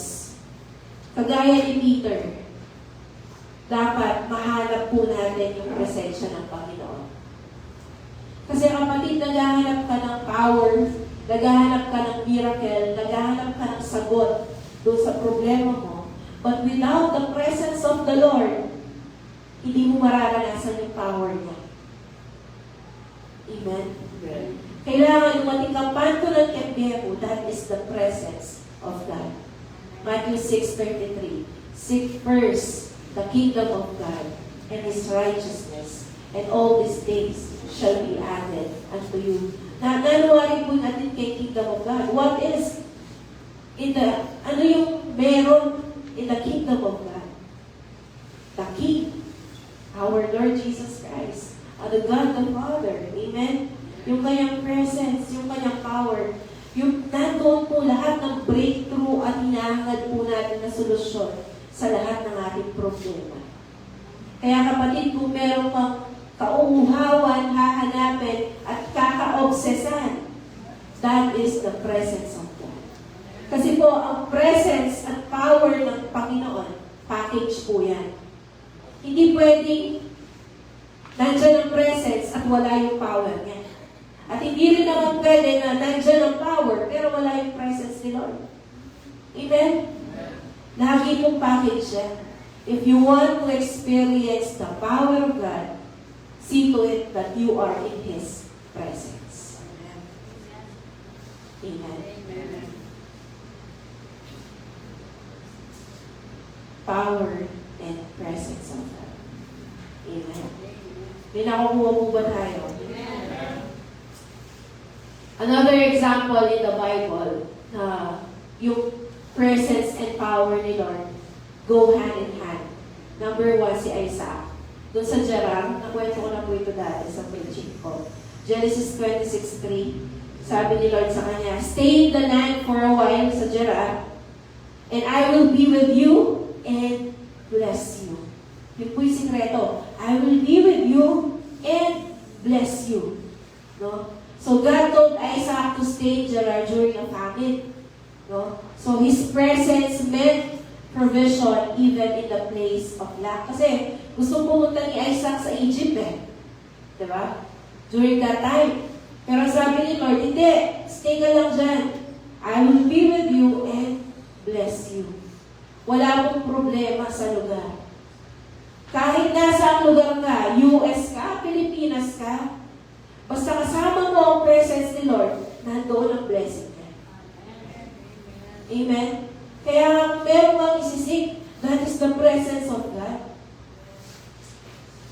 kagaya ni Peter, dapat mahanap po natin yung presensya ng Panginoon. Kasi kapatid, naghahanap ka ng power, naghahanap ka ng miracle, naghahanap ka ng sagot doon sa problema mo. But without the presence of the Lord, hindi mo mararanasan yung power niya. Amen? Kailangan dumating kang panto ng kembero, that is the presence of God. Matthew 6:33. Seek first the kingdom of God and His righteousness, and all these things shall be added unto you. Nanuwari po natin kay kingdom of God. What is ano yung meron in the kingdom of God? The King, our Lord Jesus Christ, the God the Father. Amen? Yung kanyang presence, yung kanyang power, yung nandoon po lahat ng breakthrough at hinahangad po natin na solusyon sa lahat ng ating problema. Kaya kapatid, kung meron kang kauuhawan, hahanapin, at kakaobsesan, that is the presence of God. Kasi po, ang presence at power ng Panginoon, package po yan. Hindi pwedeng nandiyan ang presence at wala yung power niya. At hindi rin naman pwede na nandiyan ang power, pero wala yung presence ni Lord. Amen? Lagi pong package yan. If you want to experience the power of God, See to it that you are in His presence. Amen. Power and presence of God. Amen. May nakukuha po ba tayo? Another example in the Bible na yung presence and power ni Lord go hand in hand. Number 1, si Isaac. Doon sa Gerar, nakwento ko na po ito dati sa preaching ko. Genesis 26:3, sabi ni Lord sa kanya, "Stay in the land for a while," sa Gerar, "and I will be with you and bless you." Yun po yung sikreto. I will be with you and bless you. No? So God told Isaac to stay in Gerar during a famine. No? So His presence meant provision even in the place of lack. Kasi gusto pumunta ni Isaac sa Egypt eh. Diba? During that time. Pero sabi ni Lord, hindi, stay ka lang dyan. I will be with you and bless you. Wala pong problema sa lugar. Kahit nasa lugar ka, US ka, Pilipinas ka, basta kasama mo ang presence ni Lord, nandoon ang blessing ka. Amen? Kaya meron kang isisik, that is the presence of God.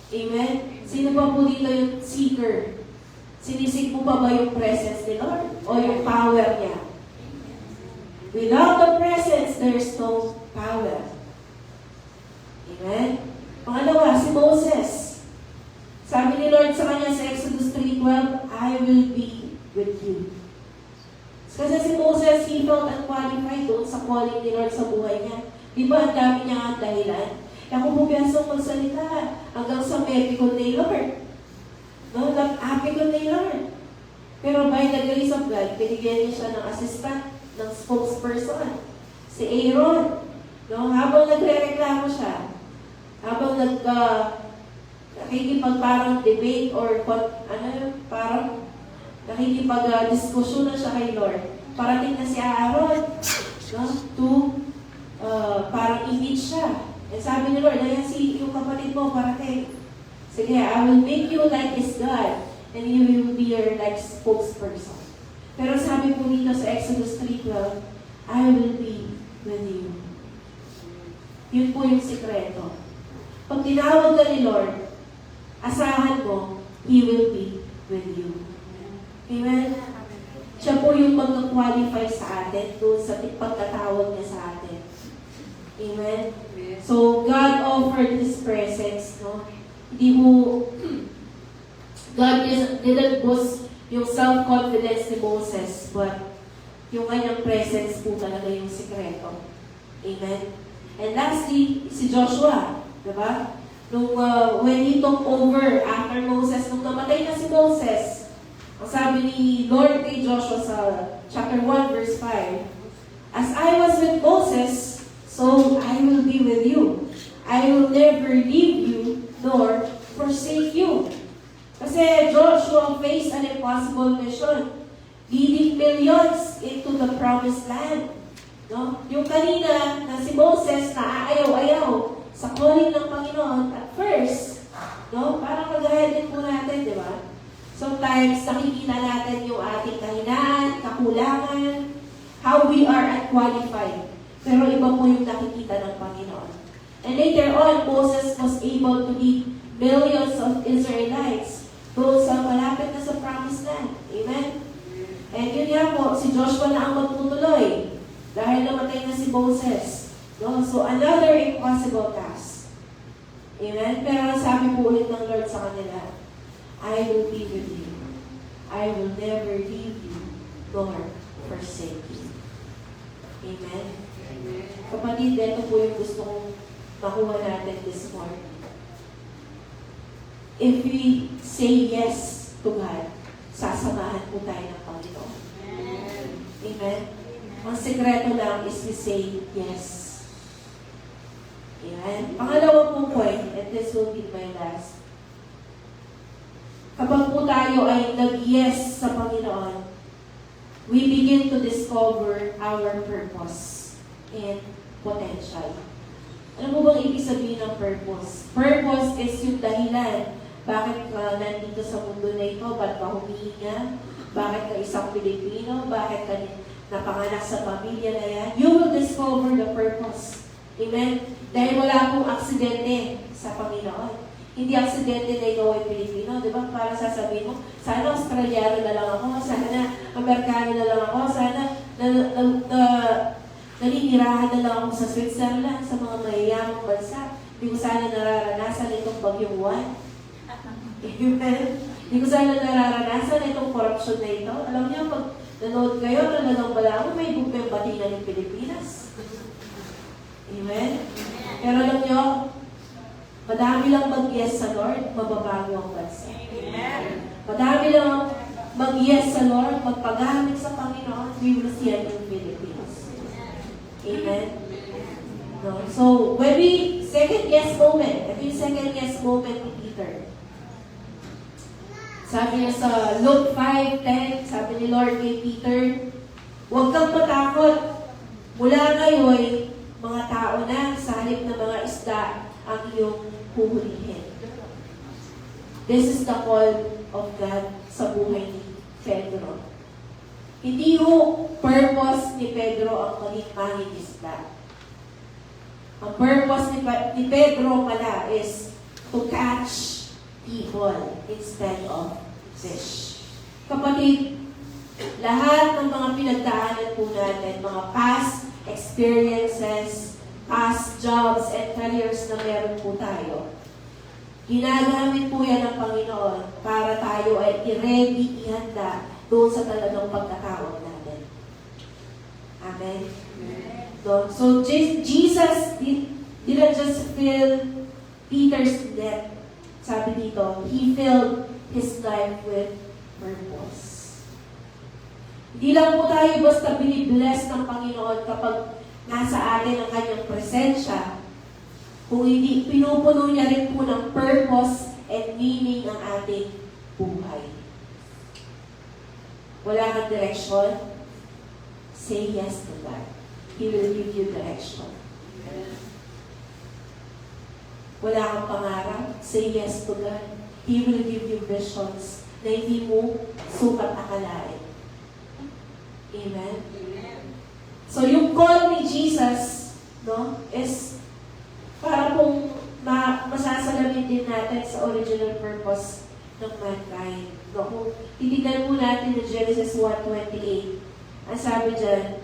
Amen? Sino pa po dito yung seeker? Sinisik mo pa ba yung presence ni Lord? O yung power niya? Without the presence, there is no power. Amen? Pangalawa, si Moses. Sabi ni Lord sa kanya sa Exodus 3:12, I will be with you. Kasi si Moses, he felt unqualified doon sa calling ni Lord sa buhay niya. Di ba ang dami niya ang dahilan? Kaya kung pupiyasong magsalita hanggang sa medical ni Lord. No, happy ko ni Lord. Pero by the grace of God, binigyan niya siya ng assistant, ng spokesperson, si Aaron. No, habang nagre-reklamo siya, habang nakikipag parang debate or parang nakikipag-diskusyon na siya kay Lord. Parating na si Aaron, no, to parang image siya. And sabi ni Lord, ayan yung kapatid mo, parating. Sige, I will make you like His God, and you will be your like spokesperson. Pero sabi po dito sa Exodus 3:12, I will be with you. Yun po yung sikreto. Pag tinawag ka ni Lord, asahan mo, He will be with you. Amen? Siya po yung mag-qualify sa atin doon sa pagkatawag niya sa atin. Amen? So, God offered His presence, no? Hindi mo, God didn't boost yung self-confidence ni Moses, but yung kanyang presence po talaga yung sikreto. Amen? And lastly, si Joshua, diba? Nung, when he took over after Moses, nung namatay na si Moses, ang sabi ni Lord kay Joshua sa chapter 1, verse 5, As I was with Moses, so I will be with you. I will never leave you nor forsake you. Kasi Joshua faced an impossible mission, leading millions into the promised land. No? Yung kanina na si Moses na aayaw-ayaw sa calling ng Panginoon at first, no? Parang kagaya din po natin, di ba? Sometimes nakikita natin yung ating kahinaan, kakulangan, how we are unqualified. Pero iba po yung nakikita ng Panginoon. And later on, Moses was able to lead millions of Israelites doon sa malapit na sa promised land. Amen? And yun nga po, si Joshua na ang magtutuloy dahil namatay na si Moses. No? So, another impossible task. Amen? Pero sabi po ulit ng Lord sa kanila, I will be with you. I will never leave you nor forsake you. Amen? Kapatid, ito po yung gusto kong makuha natin this morning. If we say yes to God, sasamahan po tayo ng Panginoon. Amen? Ang sekreto lang is we say yes. Amen? Pangalawa pong point, and this will be my last. Kapag po tayo ay nag-yes sa Panginoon, we begin to discover our purpose and potential. Ano mo bang ibig sabihin ng purpose? Purpose is yung dahilan Bakit ka nandito sa mundo na ito? Ba't ka humihinga? Bakit ka isang Pilipino? Bakit ka napanganak sa pamilya na yan? You will discover the purpose. Amen? Dahil wala pong aksidente sa Panginoon. Hindi aksidente na ikaw ay Pilipino. Di ba? Para sasabihin mo, sana Australiano na lang ako, sana Amerikano na lang ako, sana naninirahan na lang ako sa Switzerland, sa mga mayayamang bansa. Hindi ko sana nararanasan itong bagyong Juan. Amen. Hindi ko sana nararanasan itong korupsyon na ito. Alam niyo, pag nanood kayo, talagang bala may bupeng batingan ng Pilipinas. Amen? Pero alam niyo, madami lang mag-yes sa Lord, mababago ang bansa. Madami lang mag-yes sa Lord, magpagamit sa Panginoon, we will see it in Philippines. Amen? No? So, when we, second yes moment, ito yung second yes moment ni Peter. Sabi niya sa Luke 5:10, sabi ni Lord kay Peter, huwag kang matakot. Mula ngayon, mga tao na sa halip ng mga isda ang iyong huhulihin. This is the call of God sa buhay ni Pedro. Hindi ho purpose ni Pedro ang maging mangingisda. Ang purpose ni Pedro pala is to catch people instead of fish. Kapatid, lahat ng mga pinagdaanan po natin, mga past experiences, past jobs and careers na meron po tayo, ginagamit po yan ng Panginoon para tayo ay i-ready, ihanda doon sa talagang pagkatawag natin. Amen? So Jesus didn't just fill Peter's net. Sabi dito, he filled his life with purpose. Hindi lang po tayo basta binibless ng Panginoon kapag nasa atin ang kanyang presensya, kung hindi, pinupuno niya rin po ng purpose and meaning ang ating buhay. Wala kang direction? Say yes to God. He will give you direction. Wala kang pangarap? Say yes to God. He will give you visions na hindi mo sukat akalain. Amen? So yung call ni Jesus, no, is para pong masasalamin din natin sa original purpose ng mankind. No? Kung titignan po natin ng Genesis 1:28, ang sabi dyan,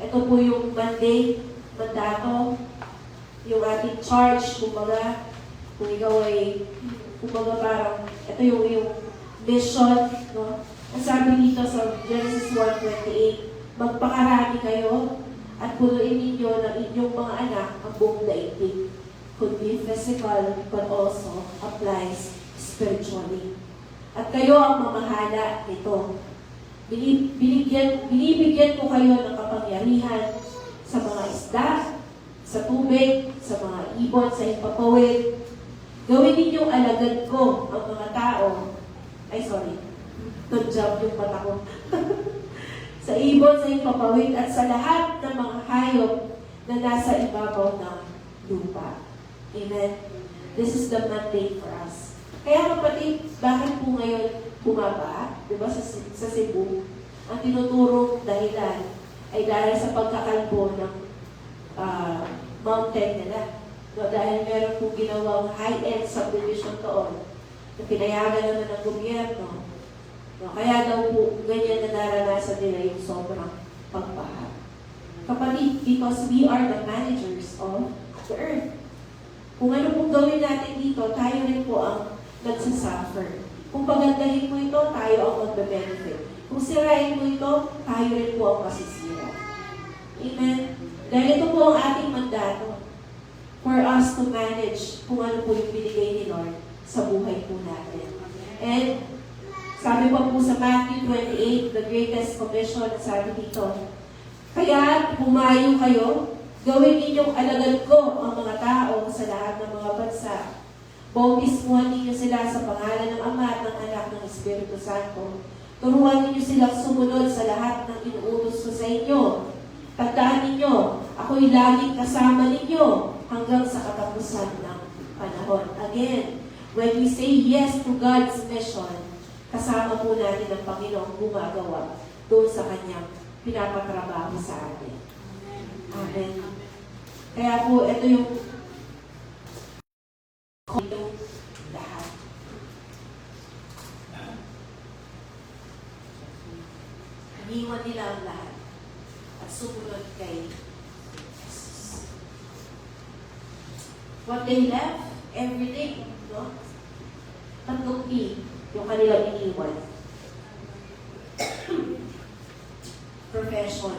ito po yung mandate, mandato, yung ating charge, kumbaga, kung ikaw ay, kumbaga parang, ito yung mission, no? Ang sabi dito sa Genesis 1:28, magpakarami kayo at punuin ninyo ng inyong mga anak ang buong daigdig. Could be physical, but also applies spiritually. At kayo ang mamahala nito. Binibigyan ko kayo ng kapangyarihan sa mga isda, sa tubig, sa mga ibon, sa impapawid. Gawin ninyong alagad ko ang mga tao. Ay, sorry. Nag-jump yung mata ko. Sa ibon, sa impapawid, at sa lahat ng mga hayop na nasa ibabaw ng lupa. Amen? This is the mandate for us. Kaya kapatid, bakit po ngayon bumaba? Diba sa Cebu? Ang tinuturong dahilan ay dahil sa pagkakalbo ng mountain nila. No, dahil meron pong ginawang high-end subdivision doon na pinayagan naman ng gobyerno. No, kaya daw po ganyan na naranasan nila yung sobrang pagbaha. Kapatid, because we are the managers of the earth. Kung ano pong gawin natin dito, tayo rin po ang nagsasuffer. Kung pagandahin mo ito, tayo ang magbe-benefit. Kung sirain mo ito, tayo rin po ang masisira. Amen? Dahil ito po ang ating mandato for us to manage kung ano po yung binigay ni Lord sa buhay po natin. And sabi pa po sa Matthew 28, the greatest commission, sabi dito, kaya humayo kayo, gawin ninyong alagad ko ang mga tao sa lahat ng mga bansa. Bautismuhan ninyo sila sa pangalan ng Ama at ng Anak ng Espiritu Santo. Turuan ninyo silang sumunod sa lahat ng inuutos ko sa inyo. Tandaan ninyo, ako'y laging kasama ninyo hanggang sa katapusan ng panahon. Again, When we say yes to God's mission, kasama po natin ang Panginoong gumagawa doon sa Kanyang pinapatrabaho sa atin. Amen. Kaya po, ito yung lahat. Iniwan nila ang lahat at sumunod kay Jesus. What they left, everything, no? Tatlong P, yung kanilang iniwan. Profession.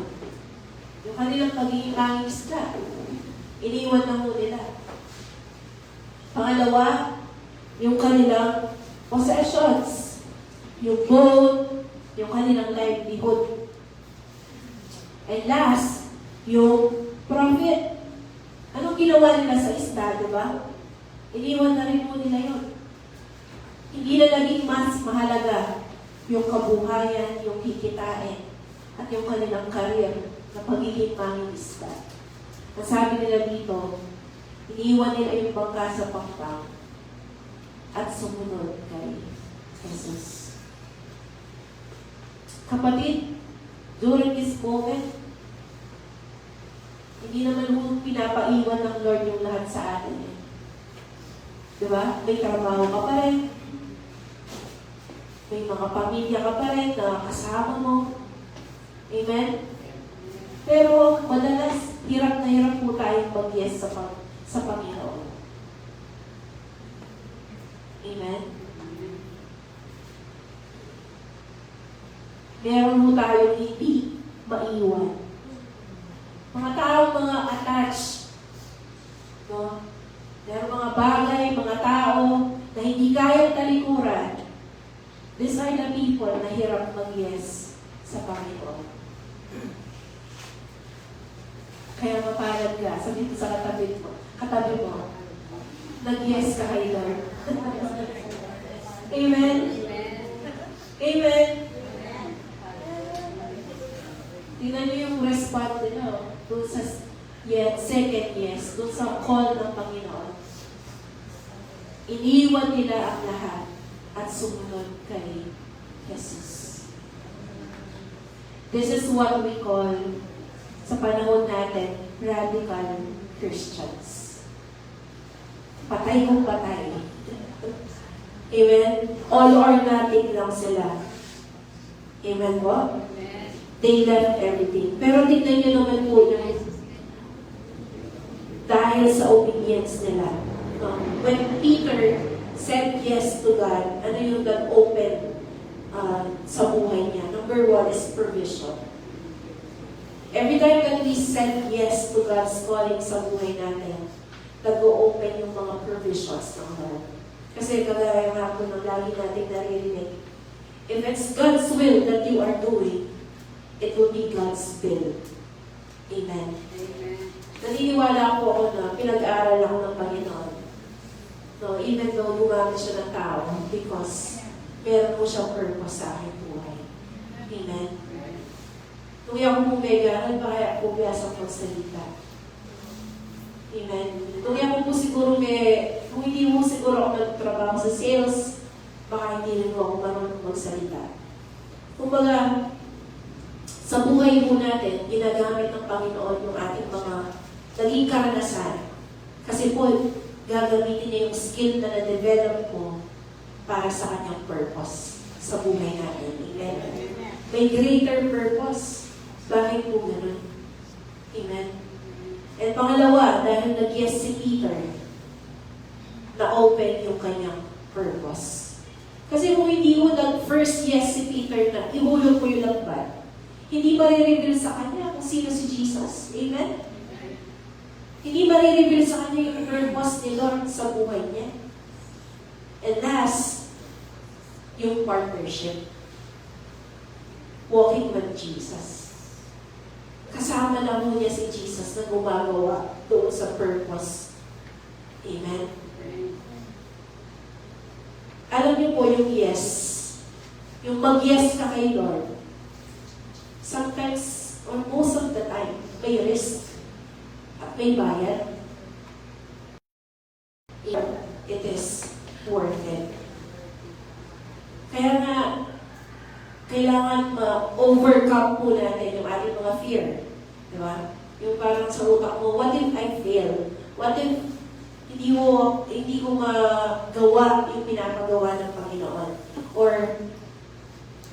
Yung kanilang pagiging mangisda, iniwan na mo nila. Pangalawa, yung kanilang possessions. Yung gold, yung kanilang livelihood. And last, yung profit. Anong ginawa nila sa isda, di ba? Iniwan na rin mo nila yun. Hindi na naging mas mahalaga yung kabuhayan, yung kikitain, at yung kanilang career na pagiging mangingisda. Ang sabi nila dito, iniwan nila yung bangka sa pampang at sumunod kay Jesus. Kapatid, during this moment, hindi naman mo pinapaiwan ng Lord yung lahat sa atin. Diba? May trabaho ka pa rin. May mga pamilya ka pa rin na kasama mo. Amen? Pero madalas, hirap na hirap po tayong mag-yes sa Panginoon. Amen? Meron po tayong hindi maiwan. Mga taong mga attached. No? Meron mga bagay, mga tao na hindi kayang talikuran. These are the people na hirap mag-yes sa Panginoon. Kaya mapalad ka, sabi ko sa katabi mo, nag-yes ka kay Lord. Amen? Amen? Tingnan niyo yung response nila, doon sa second yes, doon sa call ng Panginoon. Iniwan nila ang lahat at sumunod kay Jesus. This is what we call, sa panahon natin, radical Christians. Patay kung patay. Amen? All or nothing lang sila. Amen po? They left everything. Pero tignan nyo naman po yung dahil sa obedience nila. When Peter said yes to God, ano yung nag-open sa buhay niya? Number one is provision. Every time that we said yes to God's calling sa buhay natin, nag-open yung mga provisions ng Lord. Kasi kagaya ng hapon ng lagi natin naririnig, if it's God's will that you are doing, it will be God's will. Amen. Naniniwala po ako na pinag-aaral ako ng Panginoon. No, even though gumamit siya ng tao because meron po siyang purpose sa aking buhay. Amen. Nung ako po mag-aaral, baka ako biyasang magsalita. Amen. Nung ako po siguro kung hindi mo siguro ako nagtrabaho sa sales, baka hindi rin ako marunong magsalita. Kumbaga, sa buhay po natin, ginagamit ng Panginoon yung ating mga naging karanasan. Kasi po, gagamitin niya yung skill na na-develop mo para sa kanyang purpose sa buhay natin. Amen? May greater purpose. Bakit po ganun? Amen? And pangalawa, dahil nag-yes si Peter, na-open yung kanyang purpose. Kasi kung hindi mo nag-first yes si Peter na ihulog mo yung lambat, hindi ma-reveal sa kanya kung sino si Jesus. Amen? Hindi ma-reveal sa kanya yung purpose ni Lord sa buhay niya. And last, yung partnership. Walking with Jesus. Kasama lang mo niya si Jesus na gumagawa doon sa purpose. Amen? Alam niyo po yung yes. Yung mag-yes ka kay Lord. Sometimes, or most of the time, may risk at may bayad. It is worth ma-overcome po natin yung ating mga fear. Di ba? Yung parang sa utak mo, what if I fail? What if hindi ko magawa yung pinapagawa ng Panginoon? Or,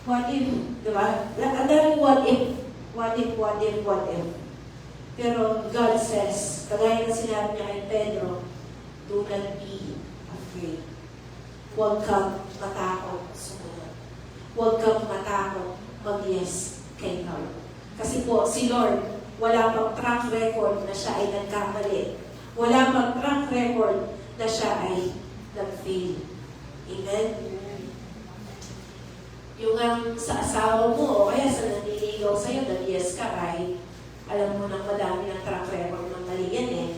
what if, di ba? Ang daming what if. What if, what if, what if. Pero God says, kagaya na sinabi niya kay Pedro, do not be afraid. Huwag kang matakot sumunod. Huwag kang matakot mag-yes kay Lord. Kasi po, si Lord, wala pang track record na siya ay nagkamali. Wala pang track record na siya ay nag-fail. Amen? Yung sa asawa mo, o kaya sa naniligaw sa'yo, nag-yes ka, ay alam mo nang madami ng track record ng mali yan eh.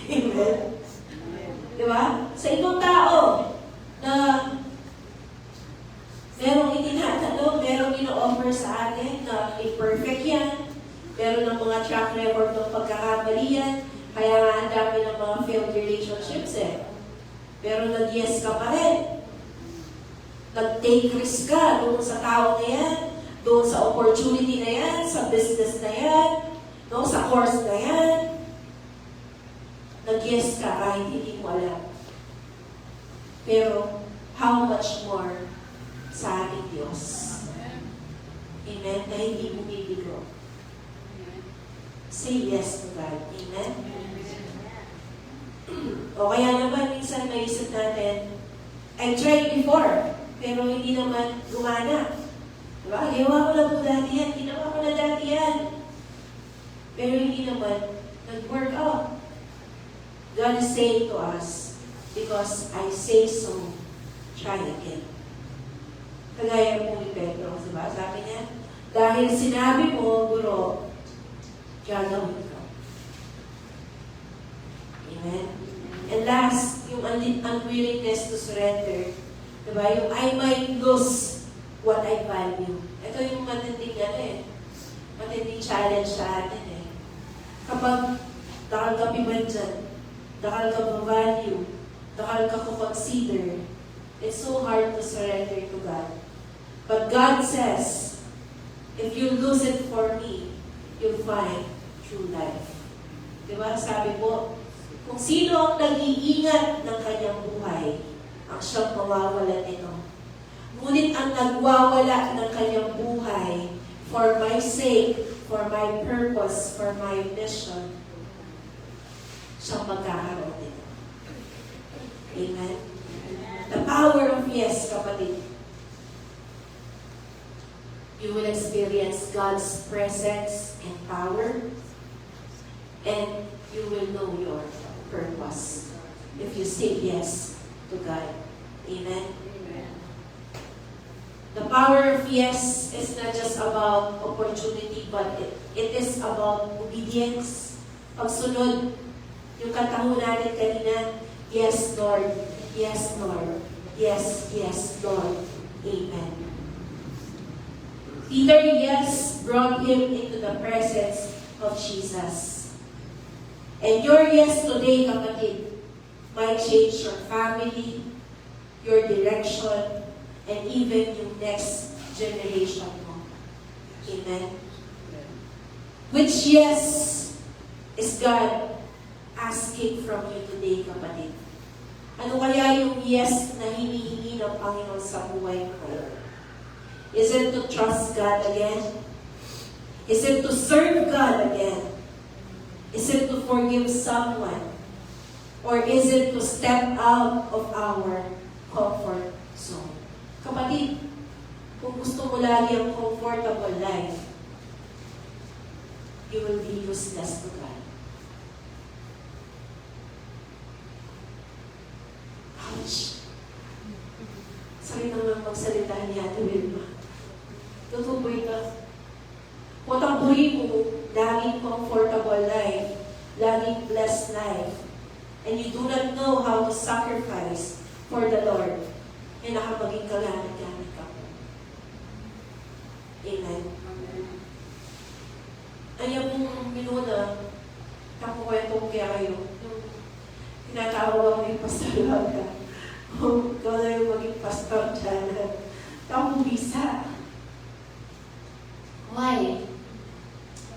Amen? Di ba? Sa ibang tao, na merong itinatanong, merong ino-offer sa atin na imperfect yan, meron ng mga track record ng pagkakamali yan, kaya nga ang dami ng mga failed relationships eh. Pero nag-yes ka pa rin. Nag-take risk ka doon sa tao na yan, doon sa opportunity na yan, sa business na yan, no, sa course na yan. Nag-yes ka kahit hindi mo alam. Pero, how much more sa ating Diyos? Amen? Na hindi bumibigo. Say yes to God. Amen? O kaya naman, minsan naisip natin, I tried before, pero hindi naman gumana. Diba? Gawa ko na po dati yan, ginawa ko na dati yan. Pero hindi naman nag-work out. God is saying to us, because I say so, try again. Kagaya po ni Pedro, diba? Sabi niya, dahil sinabi mo, guro, gagawin ko. Amen? And last, yung unwillingness to surrender. Diba? Yung I might lose what I value. Ito yung matinding matinding challenge sa atin eh. Kapag dakal ka piman dyan, dakal ka ma-value, dakal ka consider, it's so hard to surrender to God. But God says, if you lose it for me, you'll find true life. Diba? Sabi po, kung sino ang nag-iingat ng kanyang buhay, ang siyang mawawalan nito. Ngunit ang nagwawala ng kanyang buhay for my sake, for my purpose, for my mission, siyang magkakaroon nito. Amen? The power of yes, kapatid. You will experience God's presence and power, and you will know your purpose if you say yes to God. Amen? The power of yes is not just about opportunity, but it is about obedience. Pagsunod, yung kataho natin kanina, yes, Lord. Yes, Lord. Yes, yes, Lord. Amen. Peter, yes, brought him into the presence of Jesus. And your yes today, kapatid, might change your family, your direction, and even yung next generation mo. Amen? Which yes is God asking from you today, kapatid? Ano kaya yung yes na hinihingi ng Panginoon sa buhay mo ngayon? Is it to trust God again? Is it to serve God again? Is it to forgive someone? Or is it to step out of our comfort zone? Kapatid, kung gusto mo lagi ang comfortable life, you will be useless to God. Ouch! Sakit naman magsalita ni Ate Wilma. Tutuboy ka. Kung tabuhin mo, laging comfortable life, laging blessed life, and you do not know how to sacrifice for the Lord, ay nakapaging kalanit-ganit ka po. Amen. Ayaw pong minuna, tapukwento ko kaya kayo, yung tinatawag ko yung Pastor Laga. Ikaw na yung maging pastor dyan. Tapong bisa. Why?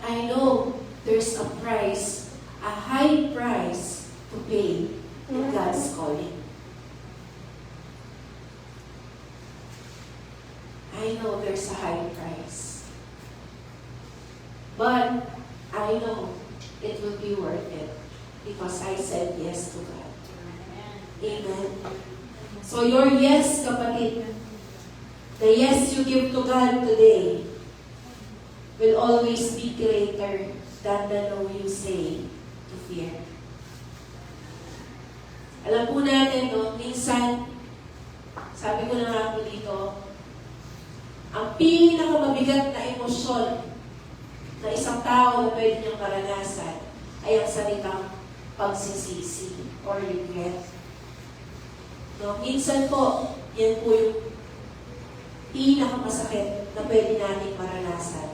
I know there's a price, a high price to pay in God's calling. I know there's a high price. But I know it will be worth it because I said yes to God. Amen. So your yes, kapatid, the yes you give to God today will always be greater than the no you say to fear. Alam po natin, no, minsan, sabi ko na nga po dito, ang pinakamabigat na emosyon na isang tao na pwede niyang maranasan ay ang salitang pagsisisi or regret. No, minsan po, yan po yung pinakamasakit na pwede nating maranasan.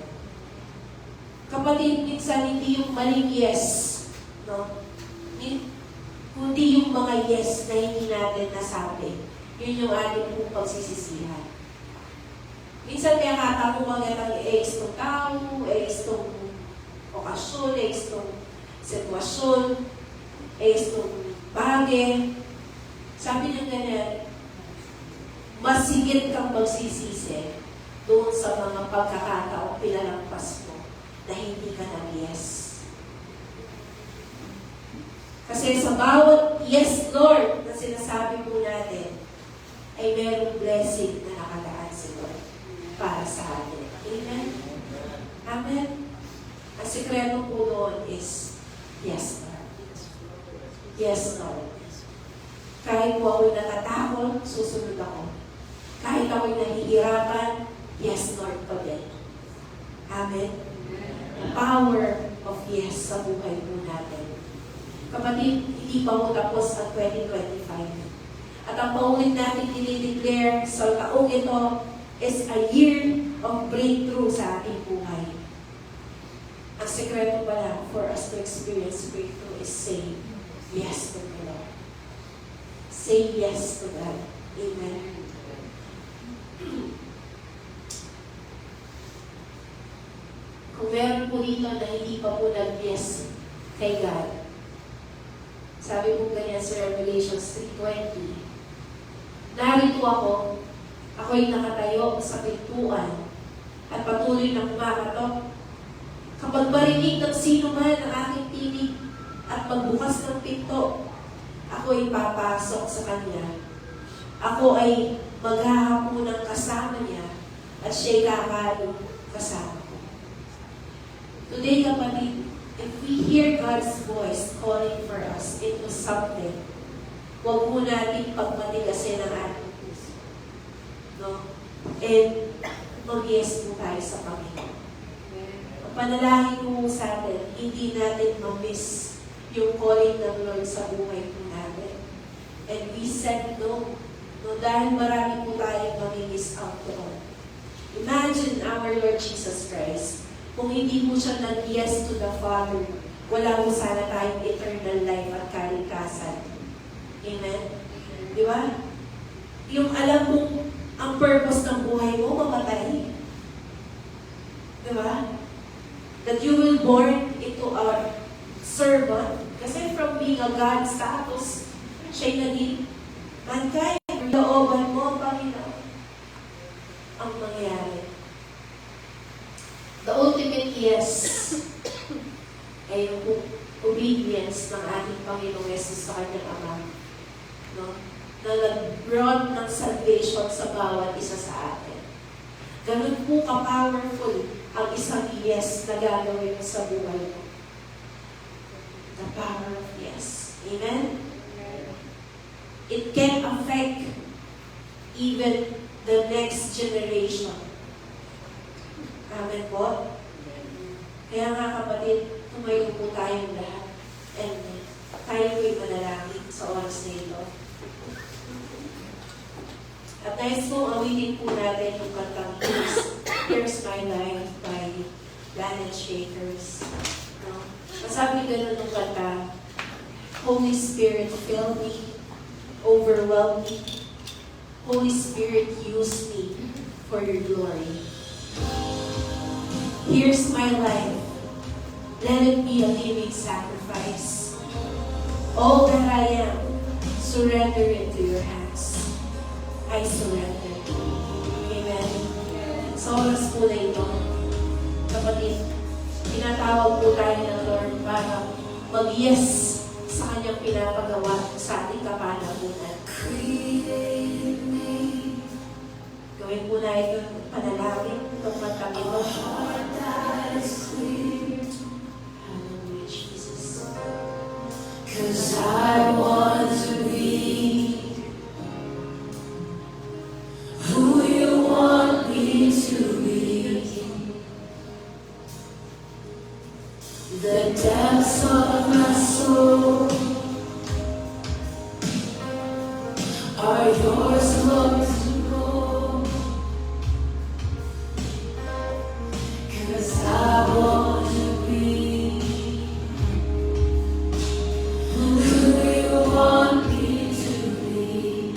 Kapatid, minsan hindi yung maling yes, no? Kundi yung mga yes na hindi natin nasabi. Yun yung ating pong pagsisisihan. Minsan may akata mo mga ng itong tao, itong okasyon, itong sitwasyon, itong bagay. Sabi niya ganyan, mas higit kang magsisisi doon sa mga pagkakataong pinalampas mo na hindi ka nag-yes. Kasi sa bawat yes, Lord, na sinasabi po natin, ay merong blessing na nakalaan si Lord para sa atin. Amen? Amen? Ang sikreto po doon is, yes, Lord. Yes, Lord. Kahit po ako'y natatakot, susunod ako. Kahit ako'y nahihirapan, yes, Lord pa din. Amen? The power of yes sa buhay po natin. Kapatid, hindi pa po tapos ang 2025. At ang paulit natin dinideclare sa taong ito is a year of breakthrough sa ating buhay. Ang sekreto pala for us to experience breakthrough is say yes to the Lord. Say yes to God. Amen. Kung meron po dito na hindi pa po nag-yes kay God, sabi po ganyan sa Revelation 3:20, narito ako, ako'y nakatayo sa pintuan at patuloy na kumakatok. Kapag marinig ng sino man ang aking tinig at magbukas ng pinto, ako'y papasok sa kanya. Ako ay maghahapunang kasama niya at siya'y kakain kasama ko. Today, kapatid, if we hear God's voice calling for us into something, huwag mo natin pagmatigasin ang ating puso. No? And mag-yes po tayo sa Panginoon. Ang panalangin ko sa atin, hindi natin ma-miss yung calling ng Lord sa buhay po natin. And we said no. No, dahil marami po tayong mamimiss out doon. Imagine our Lord Jesus Christ. Kung hindi mo siya nag-yes to the Father, wala mo sana tayong eternal life at kaligtasan. Amen? Di ba? Yung alam mong ang purpose ng buhay mo, mamatay. Di ba? That you will born into our servant. Kasi from being a God status, siya'y naging mankind. Looban mo, Panginoon, ang mangyari. The ultimate yes ay yung obedience ng ating Panginoong Jesus sa kanyang Ama. No? Na nag-brought ng salvation sa bawat isa sa atin. Ganun po ka-powerful ang isang yes na gagawin mo sa buhay mo. The power of yes. Amen? It can affect even the next generation. Amen po? Kaya nga kapatid, tumayo po tayong lahat. And tayo po'y manalangin sa oras na ito. At nais po, awitin po natin yung kantang Here's My Life by Planet Shakers. No? Masabi ganun ng kanta, Holy Spirit, fill me, overwhelm me. Holy Spirit, use me for your glory. Here's my life. Let it be a living sacrifice. All that I am, surrender into your hands. I surrender. Amen. Sa oras po na ito, kapatid, tinatawag po tayo ng Lord para mag-yes sa kanyang pinapagawa sa ating kapanahunan. Gawin po na ito panalangin itong magkamito. Hallelujah, Jesus. 'Cause I want to be who you want me to be. The depths of my soul are yours, Lord, to know. 'Cause I want to be who you want me to be.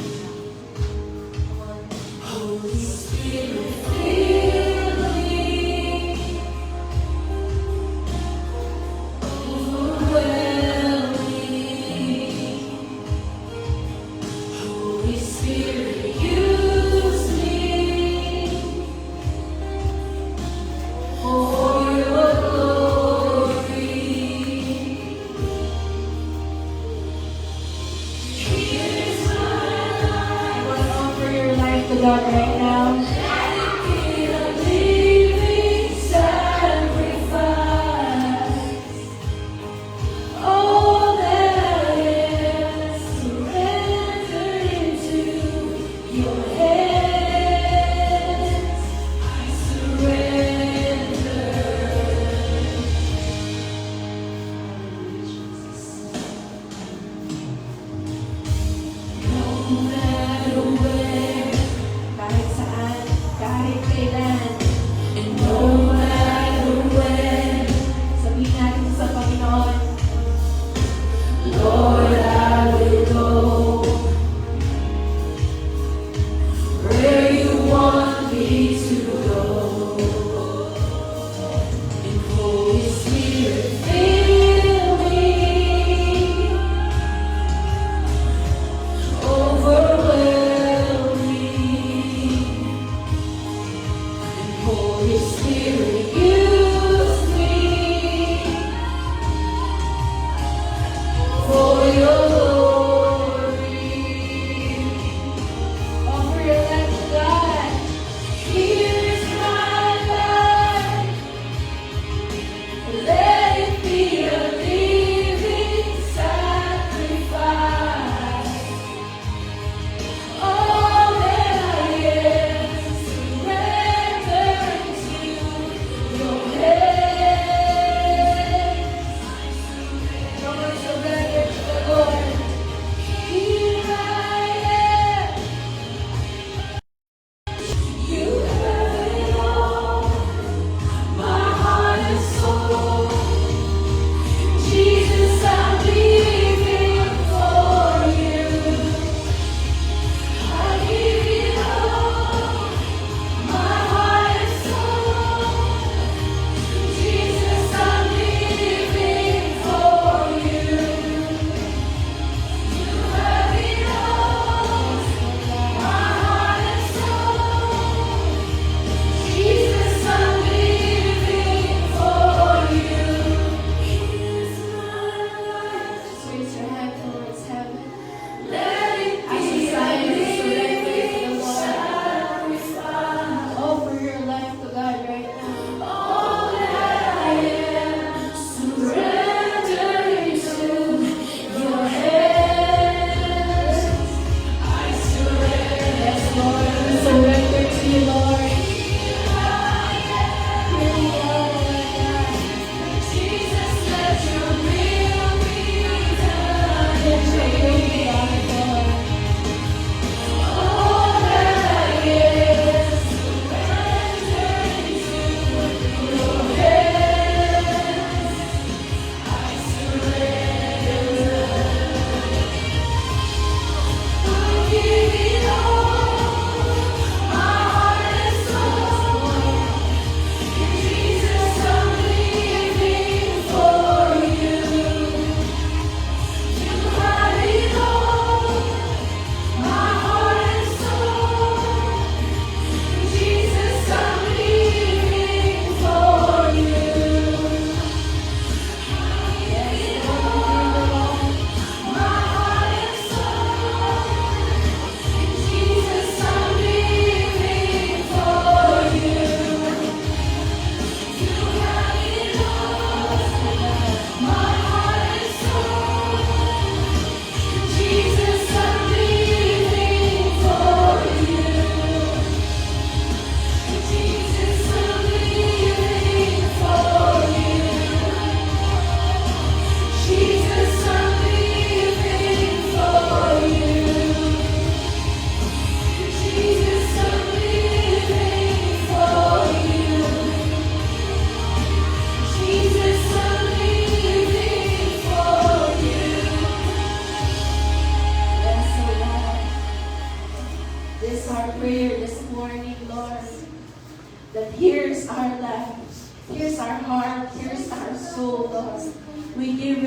Holy Spirit, fill me. Overwhelm me. Holy Spirit, use me for your glory. Here's my life. You want to offer your life to God right now? Let it be a living sacrifice. All that I am, surrender into your hands. I surrender. Hallelujah, Jesus. No matter where, kahit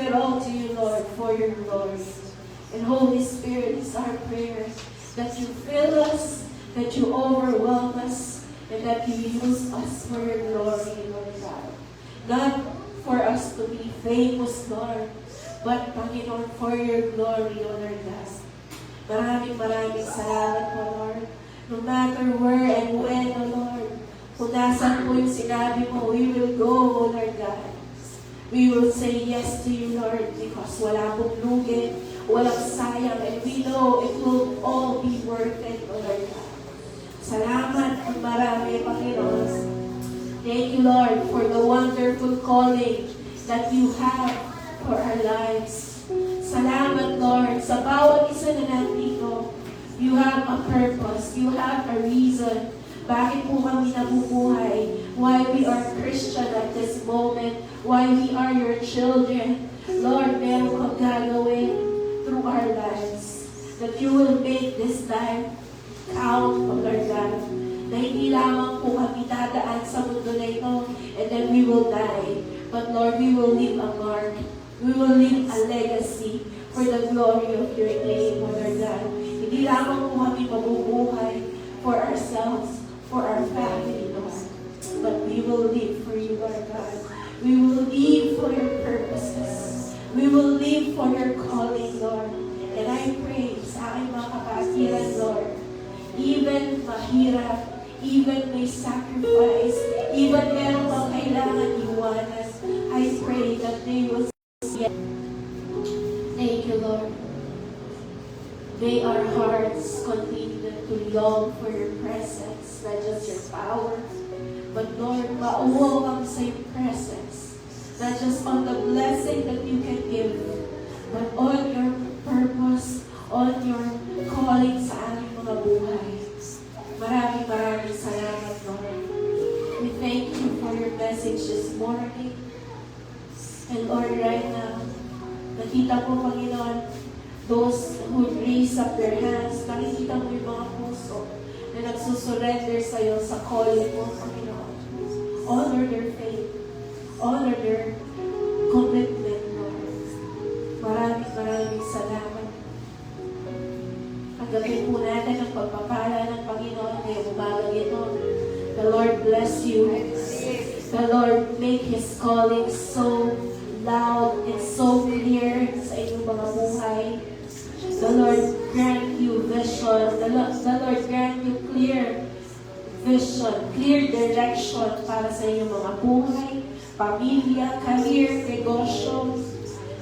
it all to you, Lord, for your glory. And Holy Spirit, is our prayer that you fill us, that you overwhelm us, and that you use us for your glory, Lord God. Not for us to be famous, Lord, but, Panginoon, for your glory, O Lord God. Maraming salamat po, Lord. No matter where and when, O Lord, kung nasan po yung sinabi mo, we will go, O Lord God. We will say yes to you, Lord, because wala pong lugi, walang sayang, and we know it will all be worth it, O Lord God. Salamat ang marami, Panginoon. Thank you, Lord, for the wonderful calling that you have for our lives. Salamat, Lord, sa bawat isa na nandito. You have a purpose. You have a reason. Bakit po kami nabubuhay? Why we are Christian at this moment? Why we are your children? Lord, meron kang gagawin through our lives. That you will make this life count, O Lord God. Na hindi lamang po kami dadaan sa mundo na ito and then we will die. But Lord, we will leave a mark. We will leave a legacy for the glory of your name, O Lord God. Hindi lamang po kami mabubuhay for ourselves, for our family, Lord. But we will live for you, Lord God. We will live for your purposes. We will live for your calling, Lord. And I pray sa aking mga kapatiran, Lord, even mahirap, even may sacrifice, even meron pang kailangan iwanan, I pray that they will see it. Thank you, Lord. May our hearts continue to long for your presence, not just your power, but Lord, mauwaw kami sa your presence, not just on the blessing that you can give, but on your purpose, on your calling sa aming mga buhay. Maraming salamat, Lord. We thank you for your message this morning. And Lord, right now, nakita po, Panginoon, those who raise up their hands, nakikita mo yung mga puso na nagsusurrender sa'yo sa calling mo, Panginoon. Honor their faith. Honor their commitment, Lord. Maraming salamat. Tanggapin po natin ang pagpapala ng Panginoon ngayong umagang ito. The Lord bless you. The Lord make His calling so loud and so clear sa inyong mga buhay. The Lord grant you vision. The Lord grant you clear vision, clear direction para sa inyong mga buhay, pamilya, career, negosyo,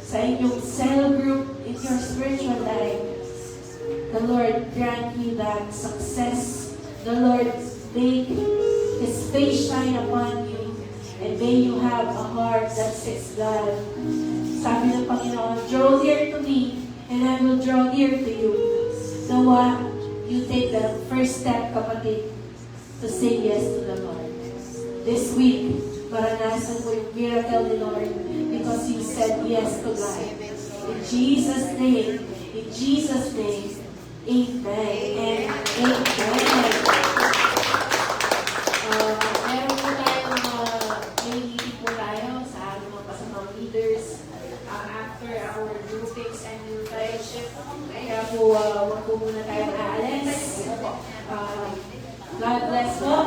sa inyong cell group, in your spiritual life. The Lord grant you that success. The Lord make His face shine upon you. And may you have a heart that seeks God. Sabi ng Panginoon, draw near to me, and I will draw near to you. Nawa, you take the first step, kapatid, to say yes to the Lord. This week, maranasan mo yung miracle ni Lord because you said yes to God. In Jesus' name, amen and amen. Meron po tayong may meeting po tayo sa aming mga kasamang leaders after our groupings and new fellowship. Kaya po, wag po muna tayong aalis. God bless po.